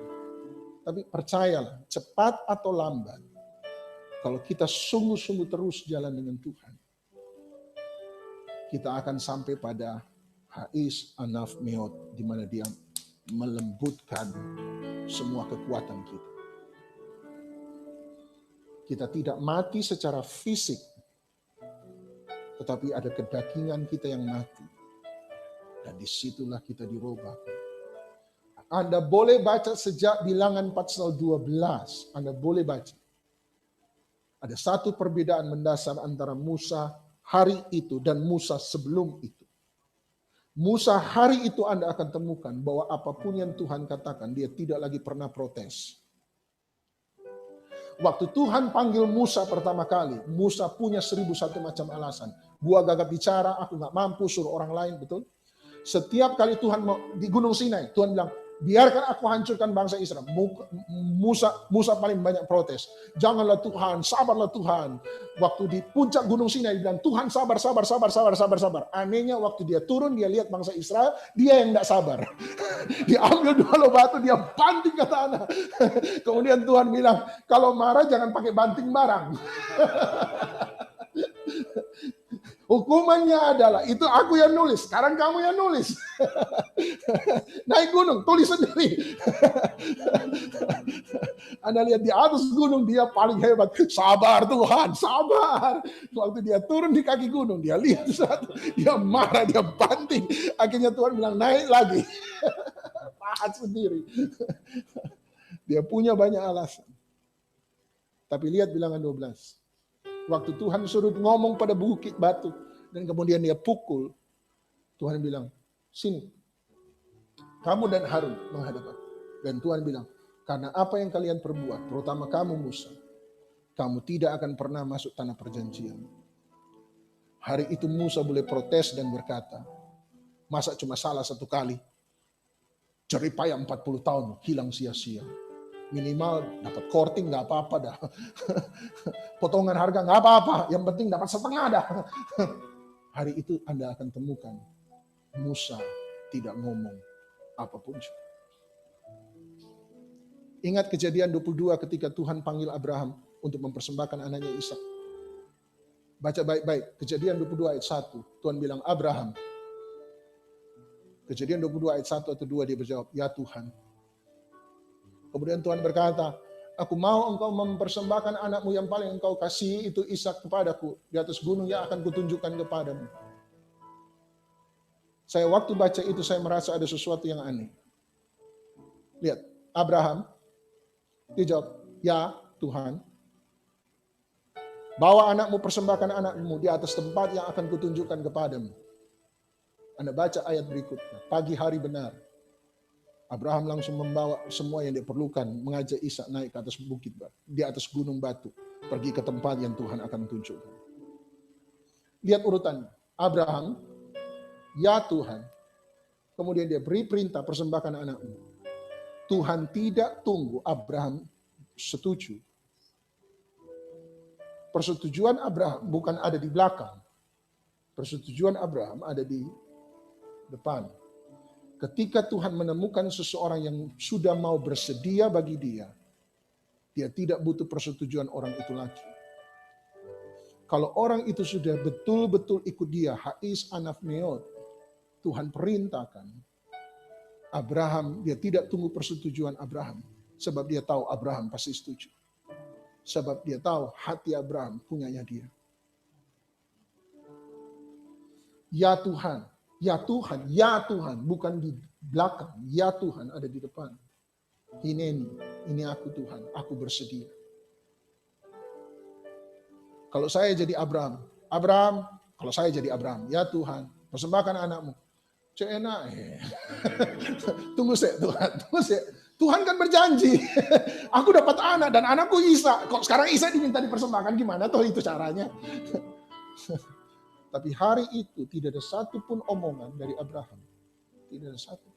Tapi percayalah, cepat atau lambat, kalau kita sungguh-sungguh terus jalan dengan Tuhan, kita akan sampai pada Hais Anaf Meot, di mana dia melembutkan semua kekuatan kita. Kita tidak mati secara fisik, tetapi ada kedagingan kita yang mati. Dan disitulah kita dirubah. Anda boleh baca sejak Bilangan 4:12. Anda boleh baca. Ada satu perbedaan mendasar antara Musa hari itu dan Musa sebelum itu. Musa hari itu Anda akan temukan bahwa apapun yang Tuhan katakan, dia tidak lagi pernah protes. Waktu Tuhan panggil Musa pertama kali, Musa punya 1001 macam alasan. Gua gagap bicara, aku gak mampu, suruh orang lain, betul? Setiap kali Tuhan mau di Gunung Sinai, Tuhan bilang, biarkan aku hancurkan bangsa Israel. Musa paling banyak protes. Janganlah Tuhan, sabarlah Tuhan. Waktu di puncak Gunung Sinai, dia bilang, Tuhan sabar. Anehnya waktu dia turun, dia lihat bangsa Israel, dia yang tidak sabar. Dia ambil 2 loh batu, dia banting ke tanah. Kemudian Tuhan bilang, kalau marah jangan pakai banting barang. Hukumannya adalah, itu aku yang nulis, sekarang kamu yang nulis. Naik gunung, tulis sendiri. Anda lihat di atas gunung, dia paling hebat. Sabar Tuhan, sabar. Waktu dia turun di kaki gunung, dia lihat satu, dia marah, dia banting. Akhirnya Tuhan bilang, naik lagi. Tahan sendiri. Dia punya banyak alasan. Tapi lihat Bilangan 12. Waktu Tuhan suruh ngomong pada bukit batu, dan kemudian dia pukul, Tuhan bilang, sini, kamu dan Harun menghadap aku. Dan Tuhan bilang, karena apa yang kalian perbuat, terutama kamu Musa, kamu tidak akan pernah masuk tanah perjanjian. Hari itu Musa boleh protes dan berkata, masa cuma salah 1 kali? Jeripaya 40 tahun hilang sia-sia. Minimal dapat korting nggak apa-apa dah. Potongan harga nggak apa-apa, yang penting dapat setengah dah. Hari itu Anda akan temukan Musa tidak ngomong apapun juga. Ingat Kejadian 22 ketika Tuhan panggil Abraham untuk mempersembahkan anaknya Ishak. Baca baik-baik, Kejadian 22 ayat 1. Tuhan bilang, Abraham. Kejadian 22 ayat 1 atau 2 dia berjawab, ya Tuhan. Kemudian Tuhan berkata, aku mau engkau mempersembahkan anakmu yang paling engkau kasihi itu Ishak kepadaku di atas gunung yang akan kutunjukkan kepadamu. Saya waktu baca itu saya merasa ada sesuatu yang aneh. Lihat, Abraham, dia jawab, ya Tuhan. Bawa anakmu, persembahkan anakmu di atas tempat yang akan kutunjukkan kepadamu. Anda baca ayat berikutnya, pagi hari benar. Abraham langsung membawa semua yang dia perlukan, mengajak Ishak naik ke atas bukit, di atas gunung batu, pergi ke tempat yang Tuhan akan tunjukkan. Lihat urutannya, Abraham, ya Tuhan. Kemudian dia beri perintah, persembahkan anakmu. Tuhan tidak tunggu Abraham setuju. Persetujuan Abraham bukan ada di belakang. Persetujuan Abraham ada di depan. Ketika Tuhan menemukan seseorang yang sudah mau bersedia bagi dia, dia tidak butuh persetujuan orang itu lagi. Kalau orang itu sudah betul-betul ikut dia, hais anaf meot, Tuhan perintahkan, Abraham, dia tidak tunggu persetujuan Abraham. Sebab dia tahu Abraham pasti setuju. Sebab dia tahu hati Abraham punyanya dia. Ya Tuhan. Ya Tuhan, ya Tuhan, bukan di belakang. Ya Tuhan ada di depan. Ini aku Tuhan, aku bersedia. Kalau saya jadi Abraham, kalau saya jadi Abraham, ya Tuhan, persembahkan anakmu. Cena, tunggu saya Tuhan, Tuhan kan berjanji, aku dapat anak dan anakku Isa. Kok sekarang Isa diminta dipersembahkan gimana? Toh itu caranya. Tapi hari itu tidak ada satupun omongan dari Abraham. Tidak ada satu.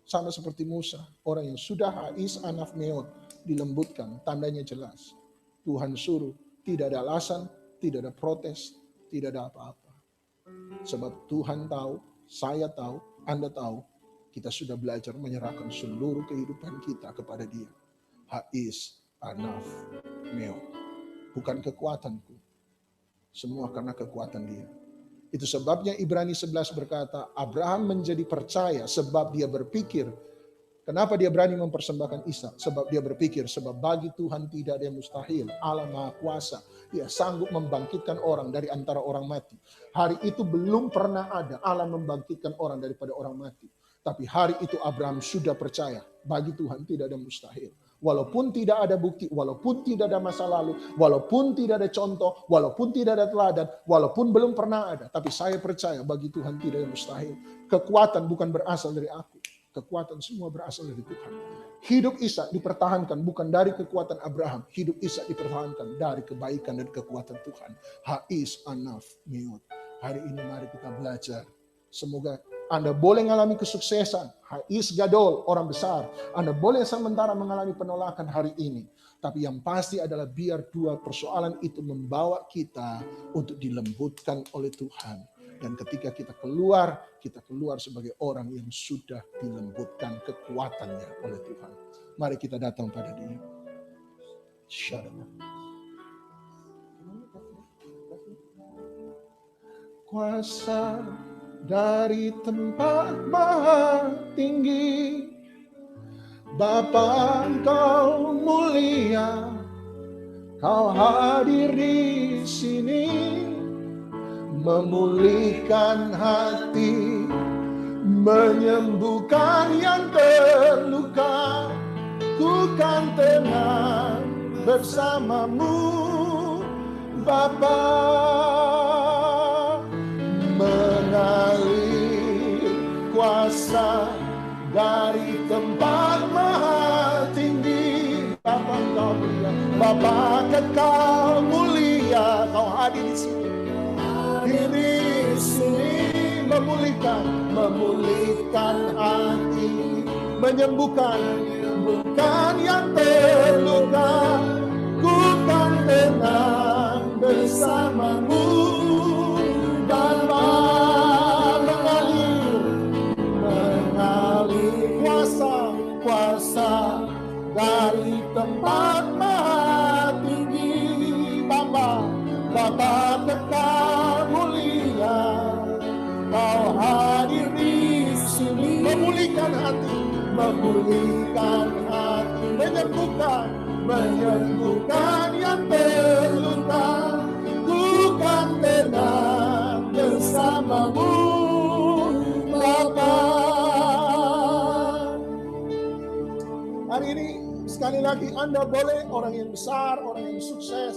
Sama seperti Musa, orang yang sudah hais anaf meot, dilembutkan, tandanya jelas. Tuhan suruh, tidak ada alasan, tidak ada protes, tidak ada apa-apa. Sebab Tuhan tahu, saya tahu, Anda tahu, kita sudah belajar menyerahkan seluruh kehidupan kita kepada Dia. Hais anaf meot. Bukan kekuatanku. Semua karena kekuatan Dia. Itu sebabnya Ibrani 11 berkata, Abraham menjadi percaya sebab dia berpikir. Kenapa dia berani mempersembahkan Ishak? Sebab dia berpikir, sebab bagi Tuhan tidak ada yang mustahil. Allah Maha Kuasa. Dia sanggup membangkitkan orang dari antara orang mati. Hari itu belum pernah ada Allah membangkitkan orang daripada orang mati. Tapi hari itu Abraham sudah percaya, bagi Tuhan tidak ada mustahil. Walaupun tidak ada bukti, walaupun tidak ada masa lalu, walaupun tidak ada contoh, walaupun tidak ada teladan, walaupun belum pernah ada. Tapi saya percaya bagi Tuhan tidak ada mustahil. Kekuatan bukan berasal dari aku. Kekuatan semua berasal dari Tuhan. Hidup Ishak dipertahankan bukan dari kekuatan Abraham. Hidup Ishak dipertahankan dari kebaikan dan kekuatan Tuhan. Hais anaf meot. Hari ini mari kita belajar. Semoga Anda boleh mengalami kesuksesan. Hais gadol, orang besar. Anda boleh sementara mengalami penolakan hari ini. Tapi yang pasti adalah biar dua persoalan itu membawa kita untuk dilembutkan oleh Tuhan. Dan ketika kita keluar sebagai orang yang sudah dilembutkan kekuatannya oleh Tuhan. Mari kita datang pada Dia. Kuasa dari tempat maha tinggi, Bapa Engkau mulia, Kau hadir di sini, memulihkan hati, menyembuhkan yang terluka. Ku kan tenang bersamamu, Bapa. Mengalir kuasa dari tempat maha tinggi, Bapa Engkau mulia, Bapa kekal mulia, Kau hadir di sini, memulihkan hati, menyembuhkan yang terluka. Ku kan tenang bersamamu dan mengalir kuasa dari tempat maha tinggi. Bapa kekal mulia, Kau hadir di sini, memulihkan hati, menyembuhkan yang terluka. Ku kan tenang bersamamu, Bapa. Hari ini sekali lagi Anda boleh orang yang besar, orang yang sukses.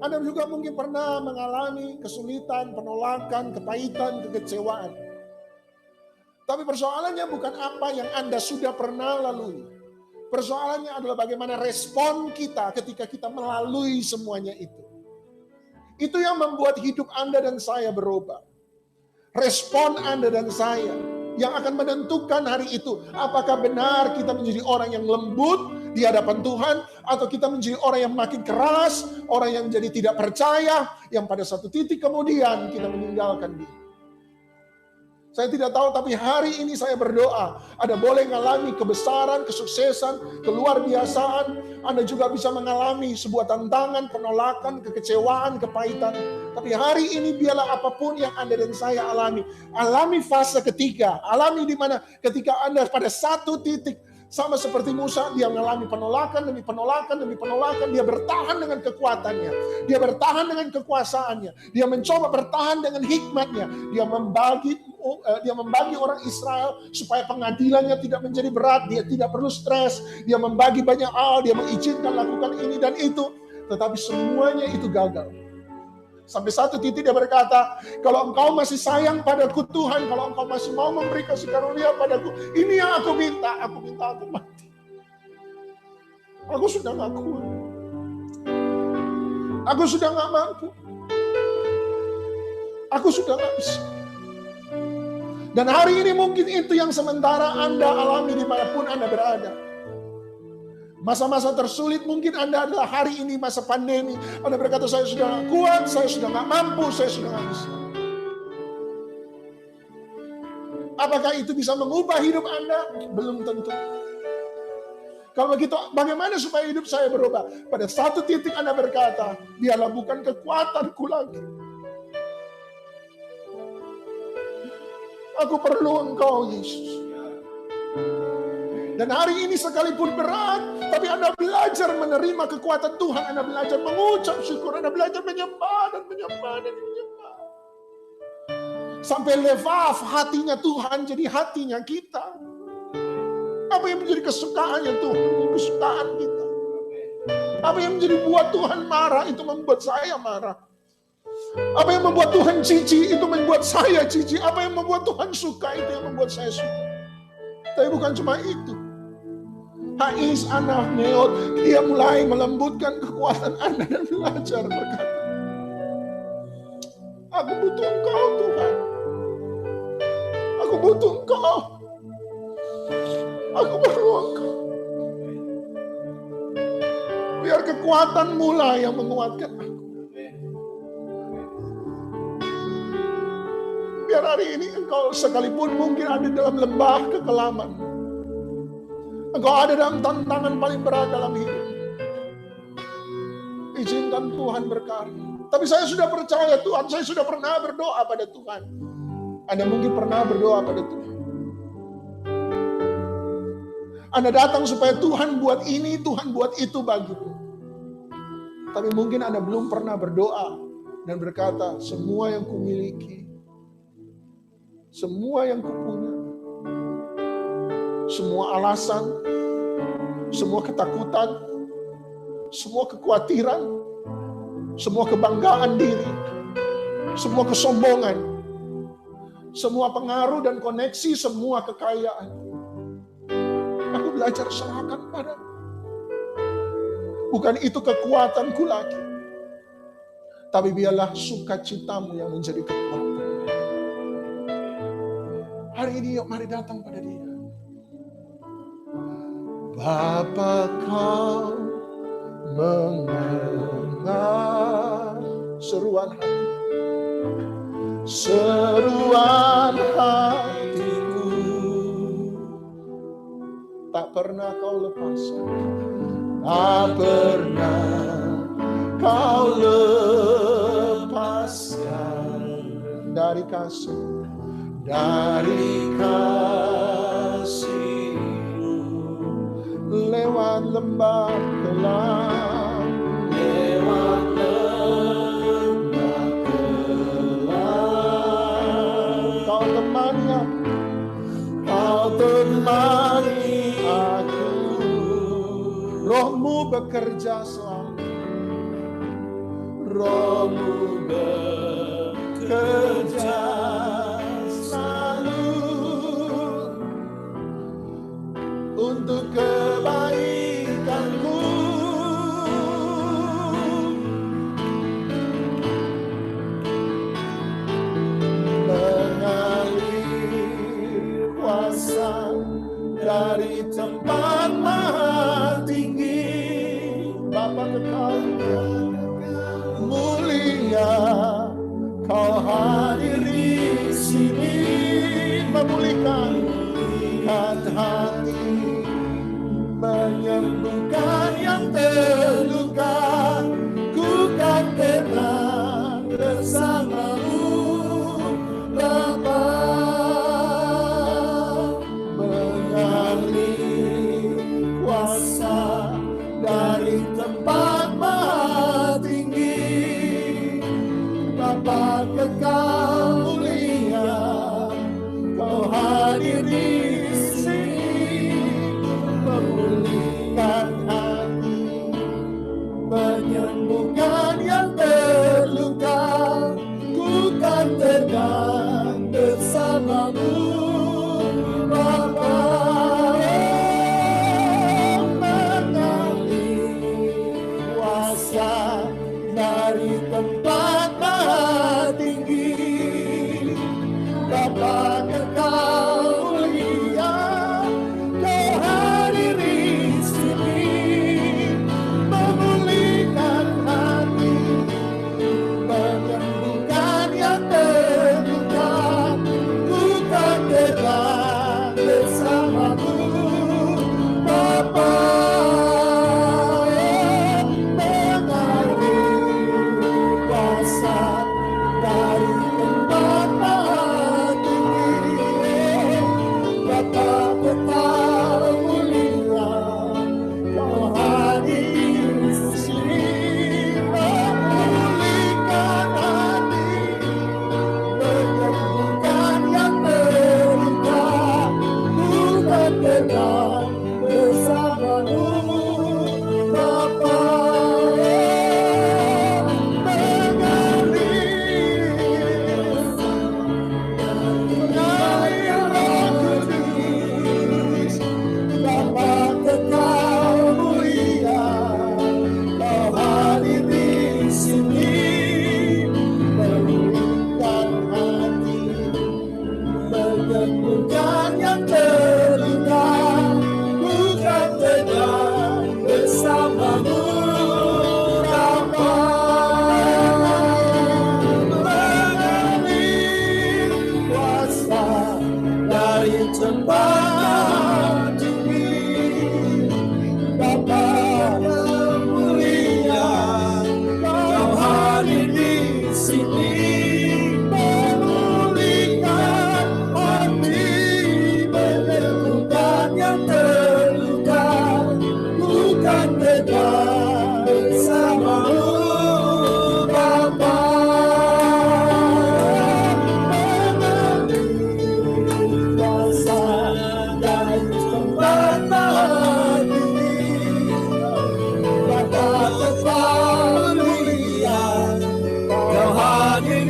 Anda juga mungkin pernah mengalami kesulitan, penolakan, kepahitan, kekecewaan. Tapi persoalannya bukan apa yang Anda sudah pernah lalui. Persoalannya adalah bagaimana respon kita ketika kita melalui semuanya itu. Itu yang membuat hidup Anda dan saya berubah. Respon Anda dan saya yang akan menentukan hari itu. Apakah benar kita menjadi orang yang lembut di hadapan Tuhan, atau kita menjadi orang yang makin keras, orang yang jadi tidak percaya, yang pada satu titik kemudian kita meninggalkan dia. Saya tidak tahu, tapi hari ini saya berdoa, Anda boleh mengalami kebesaran, kesuksesan, keluar biasaan. Anda juga bisa mengalami sebuah tantangan, penolakan, kekecewaan, kepahitan. Tapi hari ini biarlah apapun yang Anda dan saya alami fase ketiga, alami di mana ketika Anda pada satu titik, sama seperti Musa, dia mengalami penolakan demi penolakan demi penolakan. Dia bertahan dengan kekuatannya. Dia bertahan dengan kekuasaannya. Dia mencoba bertahan dengan hikmatnya. Dia membagi orang Israel supaya pengadilannya tidak menjadi berat. Dia tidak perlu stres. Dia membagi banyak hal. Dia mengizinkan lakukan ini dan itu. Tetapi semuanya itu gagal. Sampai satu titik dia berkata, kalau engkau masih sayang padaku Tuhan, kalau engkau masih mau memberi kasih karunia padaku, ini yang aku minta aku mati. Aku sudah gak kuat. Aku sudah gak mampu. Aku sudah gak bisa. Dan hari ini mungkin itu yang sementara Anda alami dimanapun Anda berada. Masa-masa tersulit mungkin Anda adalah hari ini masa pandemi. Anda berkata, saya sudah gak kuat, saya sudah gak mampu, saya sudah gak bisa. Apakah itu bisa mengubah hidup Anda? Belum tentu. Kalau begitu, bagaimana supaya hidup saya berubah? Pada satu titik Anda berkata, biarlah bukan kekuatanku lagi. Aku perlu Engkau, Yesus. Dan hari ini sekalipun berat, tapi Anda belajar menerima kekuatan Tuhan. Anda belajar mengucap syukur. Anda belajar menyembah dan menyembah dan menyembah. Sampai levaf hatinya Tuhan jadi hatinya kita. Apa yang menjadi kesukaannya Tuhan? Kesukaan kita. Apa yang menjadi buat Tuhan marah, itu membuat saya marah. Apa yang membuat Tuhan jijik, itu membuat saya jijik. Apa yang membuat Tuhan suka, itu yang membuat saya suka. Tapi bukan cuma itu. Hais anak neot, dia mulai melembutkan kekuatan Anda dan belajar berkata, aku butuh Engkau Tuhan. Aku butuh Engkau. Aku perlu Engkau. Biar kekuatan mulai yang menguatkan aku. Biar hari ini Engkau sekalipun mungkin ada dalam lembah kekelaman. Engkau ada dalam tantangan paling berat dalam hidup. Izinkan Tuhan berkarya. Tapi saya sudah percaya Tuhan, saya sudah pernah berdoa pada Tuhan. Anda mungkin pernah berdoa pada Tuhan. Anda datang supaya Tuhan buat ini, Tuhan buat itu bagimu. Tapi mungkin Anda belum pernah berdoa dan berkata, semua yang kumiliki, semua yang kupunya, semua alasan, semua ketakutan, semua kekhawatiran, semua kebanggaan diri, semua kesombongan, semua pengaruh dan koneksi, semua kekayaan, aku belajar serahkan padamu. Bukan itu kekuatanku lagi, tapi biarlah sukacitamu yang menjadi kekuatan. hari ini yuk mari datang pada Dia. Bapa, Kau mendengar seruan hatiku, tak pernah Kau lepaskan, tak pernah Kau lepaskan dari kasih-Mu lewat lembah kelam, Kau temani aku, Roh-Mu bekerja selalu, Roh-Mu bekerja selalu untuk kebaikanku. Mengalir kuasa dari tempat maha tinggi, Bapa kekal mulia, Kau hadir di sini, memulihkan hati, menyembuhkan yang terluka. Ku kan tenang bersama-Mu, Bapa. Mengalir kuasa dari tempat maha tinggi, Bapa kekal mulia, Kau hadir di sini, memulihkan hati, menyembuhkan yang terluka. Ku kan tenang bersama-Mu, Bapa. Mengalir kuasa dari tempat maha tinggi, Bapa kekal mulia, Kau hadir di sini, memulihkan hati, menyembuhkan yang terluka. Ku kan tenang bersama-Mu, Bapa. Mengalir kuasa dari tempat maha tinggi, Bapa kekal mulia, Kau hadir di sini, memulihkan hati, menyembuhkan yang terluka. Ku kan tenang bersama-Mu, Bapa. Mengalir Roh Kudus, Bapa kekal mulia, Kau hadir di sini, memulihkan hati, menyembuhkan yang terluka. Ku kan tenang bersama-Mu, Bapa. Mengalir kuasa dari tempat tinggi, Bapa mulia, Kau hadir di sini, memulihkan hati, menyembuhkan yang terluka. Ku kan tenang bersama-Mu, Bapa. Mengalir kuasa dari tempat maha tinggi, Bapa kekal mulia, Kau hadir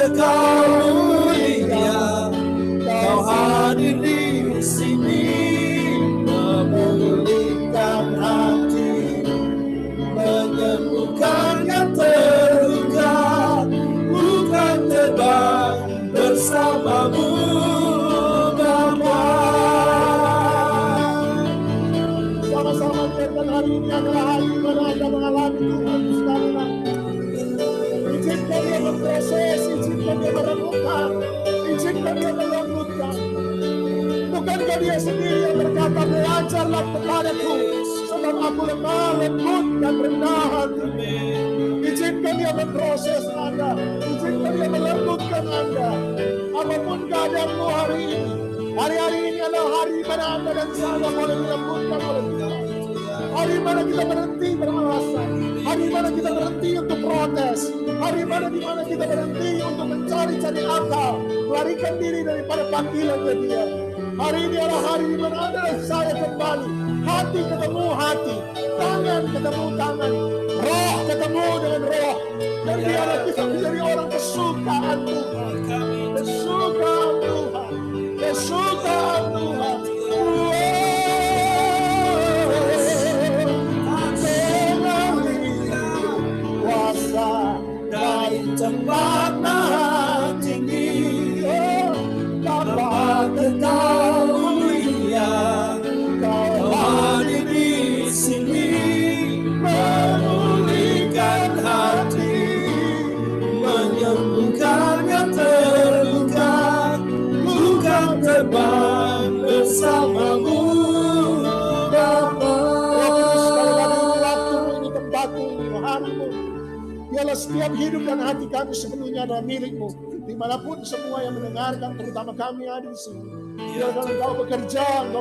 Kau mulia, Kau hadir di sini, memulihkan hati, menyembuhkan yang terluka, bukan terbang bersamamu, Bapa. Sama-sama biarkan hari ini adalah hari di mana Anda mengalami Tuhan sekalian. Izinkan Dia berproses, izinkan Dia merenungkan, izinkan Dia melembutkan. Bukankah Dia sendiri yang berkata, belajarlah kepadaku, sebab aku lemah, lembut, dan rendah hati. Izinkan Dia berproses Anda, izinkan Dia melembutkan Anda. Apapun keadaanmu hari ini, hari-hari ini adalah hari di mana Anda dan saya boleh dilembutkan oleh Tuhan. Hari mana kita berhenti beralasan, hari mana kita berhenti untuk protes, hari mana di mana kita berhenti untuk mencari-cari akal, melarikan diri daripada panggilan Dia. Hari ini adalah hari di mana Anda dan saya kembali, hati ketemu hati, tangan ketemu tangan, roh ketemu dengan roh, dan biarlah kita menjadi orang kesukaan Tuhan, kesukaan Tuhan, kesukaan Tuhan. Dari tempat maha tinggi, Bapa Kau mulia, Kau hadir di sini, memulihkan hati, menyembuhkan yang terluka, bukan terbang bersamamu, Bapa. Waktu ini, tempatmu ini, harimu. Biarlah setiap hidup dan hati kami sepenuhnya adalah milik-Mu. Dimanapun semua yang mendengarkan, terutama kami ada di sini. Biarlah Engkau bekerja.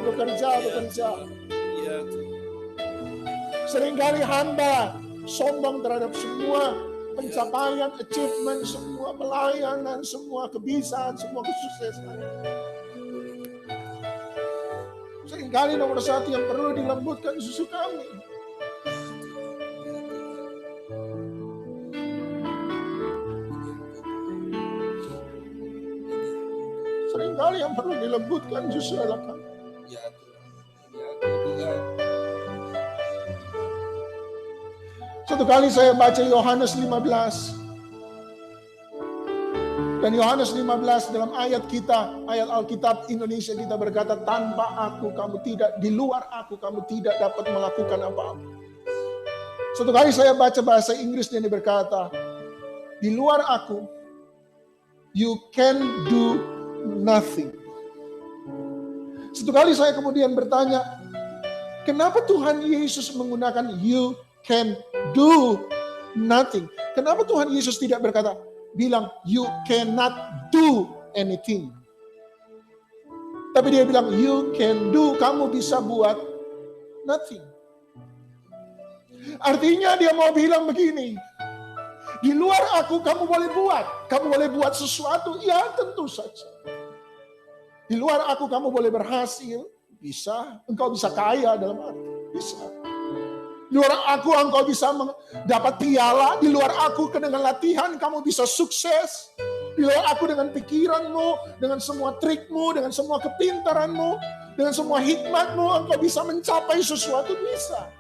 Seringkali hamba sombong terhadap semua pencapaian, achievement, semua pelayanan, semua kebisaan, semua kesuksesan. Seringkali nomor satu yang perlu dilembutkan susu kami. Seringkali yang perlu dilembutkan justru adalah kami. Satu kali saya baca Yohanes 15. Dan Yohanes 15 dalam ayat Alkitab Indonesia kita berkata, tanpa aku kamu tidak, di luar aku kamu tidak dapat melakukan apa-apa. Satu kali saya baca bahasa Inggris dan dia berkata, di luar aku, you can do nothing. Satu kali saya kemudian bertanya, kenapa Tuhan Yesus menggunakan you can do nothing? Kenapa Tuhan Yesus tidak bilang you cannot do anything? Tapi dia bilang you can do, kamu bisa buat nothing. Artinya dia mau bilang begini, di luar aku kamu boleh buat sesuatu, ya tentu saja. Di luar aku kamu boleh berhasil, bisa. Engkau bisa kaya dalam arti, bisa. Di luar aku engkau bisa dapat piala, di luar aku dengan latihan kamu bisa sukses. Di luar aku dengan pikiranmu, dengan semua trikmu, dengan semua kepintaranmu, dengan semua hikmatmu engkau bisa mencapai sesuatu, bisa.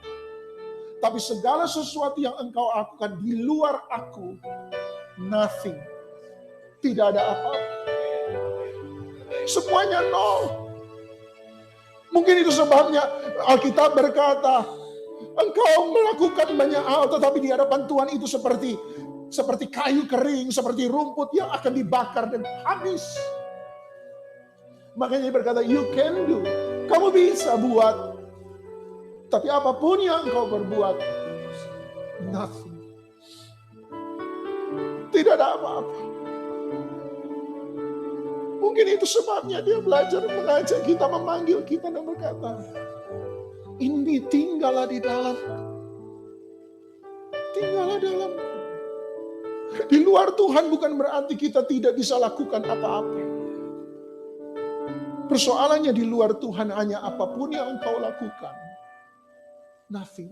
Tapi segala sesuatu yang engkau lakukan di luar aku, nothing. Tidak ada apa-apa. Semuanya nol. Mungkin itu sebabnya Alkitab berkata, engkau melakukan banyak hal, tetapi di hadapan Tuhan itu seperti kayu kering, seperti rumput yang akan dibakar dan habis. Makanya dia berkata, you can do. Kamu bisa buat. Tapi apapun yang engkau berbuat, nothing. Tidak ada apa-apa. Mungkin itu sebabnya dia belajar mengajak kita, memanggil kita dan berkata, ini tinggallah di dalam. Tinggallah dalam. Di luar Tuhan bukan berarti kita tidak bisa lakukan apa-apa. Persoalannya di luar Tuhan hanya apapun yang engkau lakukan, nothing.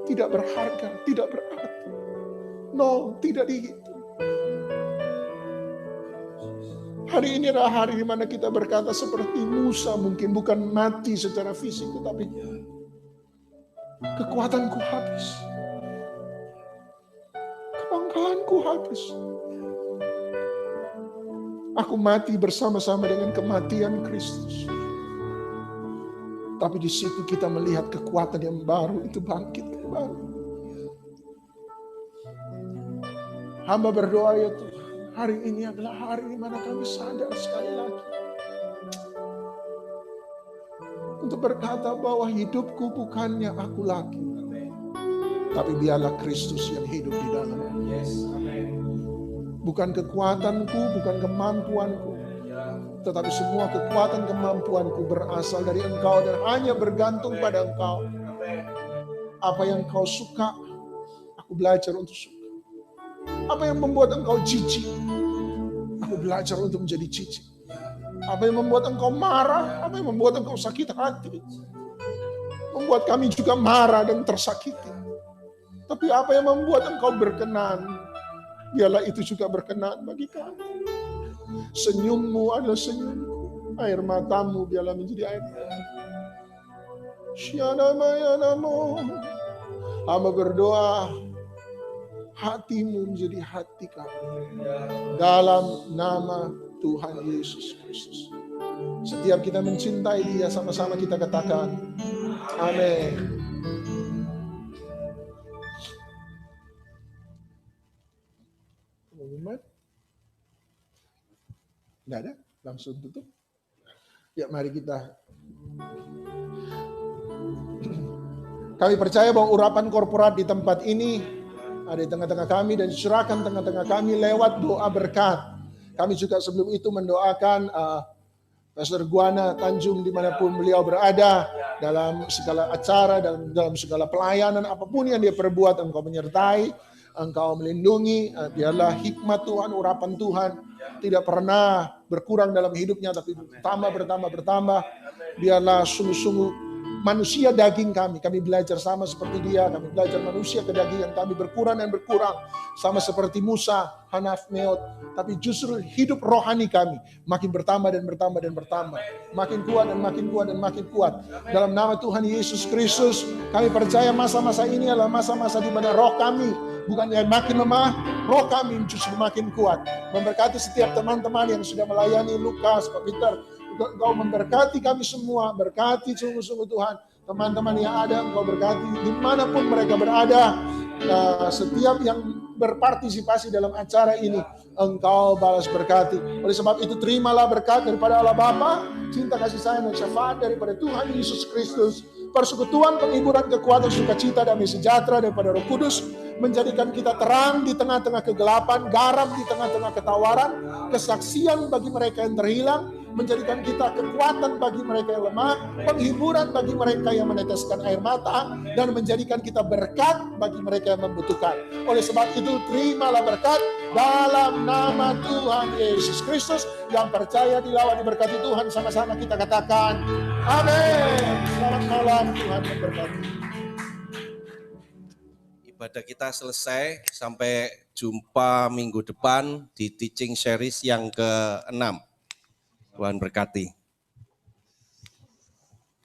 Tidak berharga, tidak berarti. No, tidak dihitung. Hari ini adalah hari di mana kita berkata seperti Musa, mungkin bukan mati secara fisik, tetapi kekuatanku habis. Kebanggaanku habis. Aku mati bersama-sama dengan kematian Kristus. Tapi di situ kita melihat kekuatan yang baru itu bangkit kembali. Hamba berdoa ya Tuhan, hari ini adalah hari di mana kami sadar sekali lagi untuk berkata bahwa hidupku bukannya aku lagi, tapi biarlah Kristus yang hidup di dalamnya. Bukan kekuatanku, bukan kemampuanku, tetapi semua kekuatan kemampuanku berasal dari Engkau dan hanya bergantung pada Engkau. Apa yang Engkau suka, aku belajar untuk suka. Apa yang membuat Engkau jijik, aku belajar untuk menjadi jijik. Apa yang membuat Engkau marah, apa yang membuat Engkau sakit hati, membuat kami juga marah dan tersakiti. Tapi apa yang membuat Engkau berkenan, biarlah itu juga berkenan bagi kami. Senyummu adalah senyumku, air matamu biarlah menjadi air matamu. Syanamayanamu, hamba berdoa, hatimu menjadi hati kami. Dalam nama Tuhan Yesus Kristus. Setiap kita mencintai Dia, sama-sama kita katakan, amin. Tidak ada? Langsung tutup? Ya, mari kita. Kami percaya bahwa urapan korporat di tempat ini ada di tengah-tengah kami dan diserahkan tengah-tengah kami lewat doa berkat. Kami juga sebelum itu mendoakan Pastor Guana Tanjung dimanapun beliau berada, dalam segala acara, dalam segala pelayanan, apapun yang dia perbuat, Engkau menyertai, Engkau melindungi. Biarlah hikmat Tuhan, urapan Tuhan tidak pernah berkurang dalam hidupnya, tapi bertambah. Biarlah sungguh-sungguh manusia daging kami belajar sama seperti dia, kami belajar manusia kedagingan kami berkurang dan berkurang, sama seperti Musa, Hanaf, Meot, tapi justru hidup rohani kami makin bertambah dan bertambah dan bertambah, makin kuat dan makin kuat dan makin kuat. Dalam nama Tuhan Yesus Kristus, kami percaya masa-masa ini adalah masa-masa di mana roh kami bukannya makin lemah, roh kami justru makin kuat. Memberkati setiap teman-teman yang sudah melayani Lukas, Pak Peter, Engkau memberkati kami semua, berkati sungguh-sungguh Tuhan. Teman-teman yang ada, Engkau berkati dimanapun mereka berada. Setiap yang berpartisipasi dalam acara ini, Engkau balas berkati. Oleh sebab itu terimalah berkat daripada Allah Bapa, cinta kasih sayang dan syafaat daripada Tuhan Yesus Kristus, persekutuan, penghiburan, kekuatan, sukacita, damai sejahtera daripada Roh Kudus, menjadikan kita terang di tengah-tengah kegelapan, garam di tengah-tengah ketawaran, kesaksian bagi mereka yang terhilang, menjadikan kita kekuatan bagi mereka yang lemah, penghiburan bagi mereka yang meneteskan air mata, dan menjadikan kita berkat bagi mereka yang membutuhkan. Oleh sebab itu, terimalah berkat dalam nama Tuhan Yesus Kristus. Yang percaya dilawat diberkati Tuhan, sama-sama kita katakan, amin. Selamat malam, Tuhan memberkati. Ibadah kita selesai, sampai jumpa minggu depan di teaching series yang ke-6. Tuhan berkati.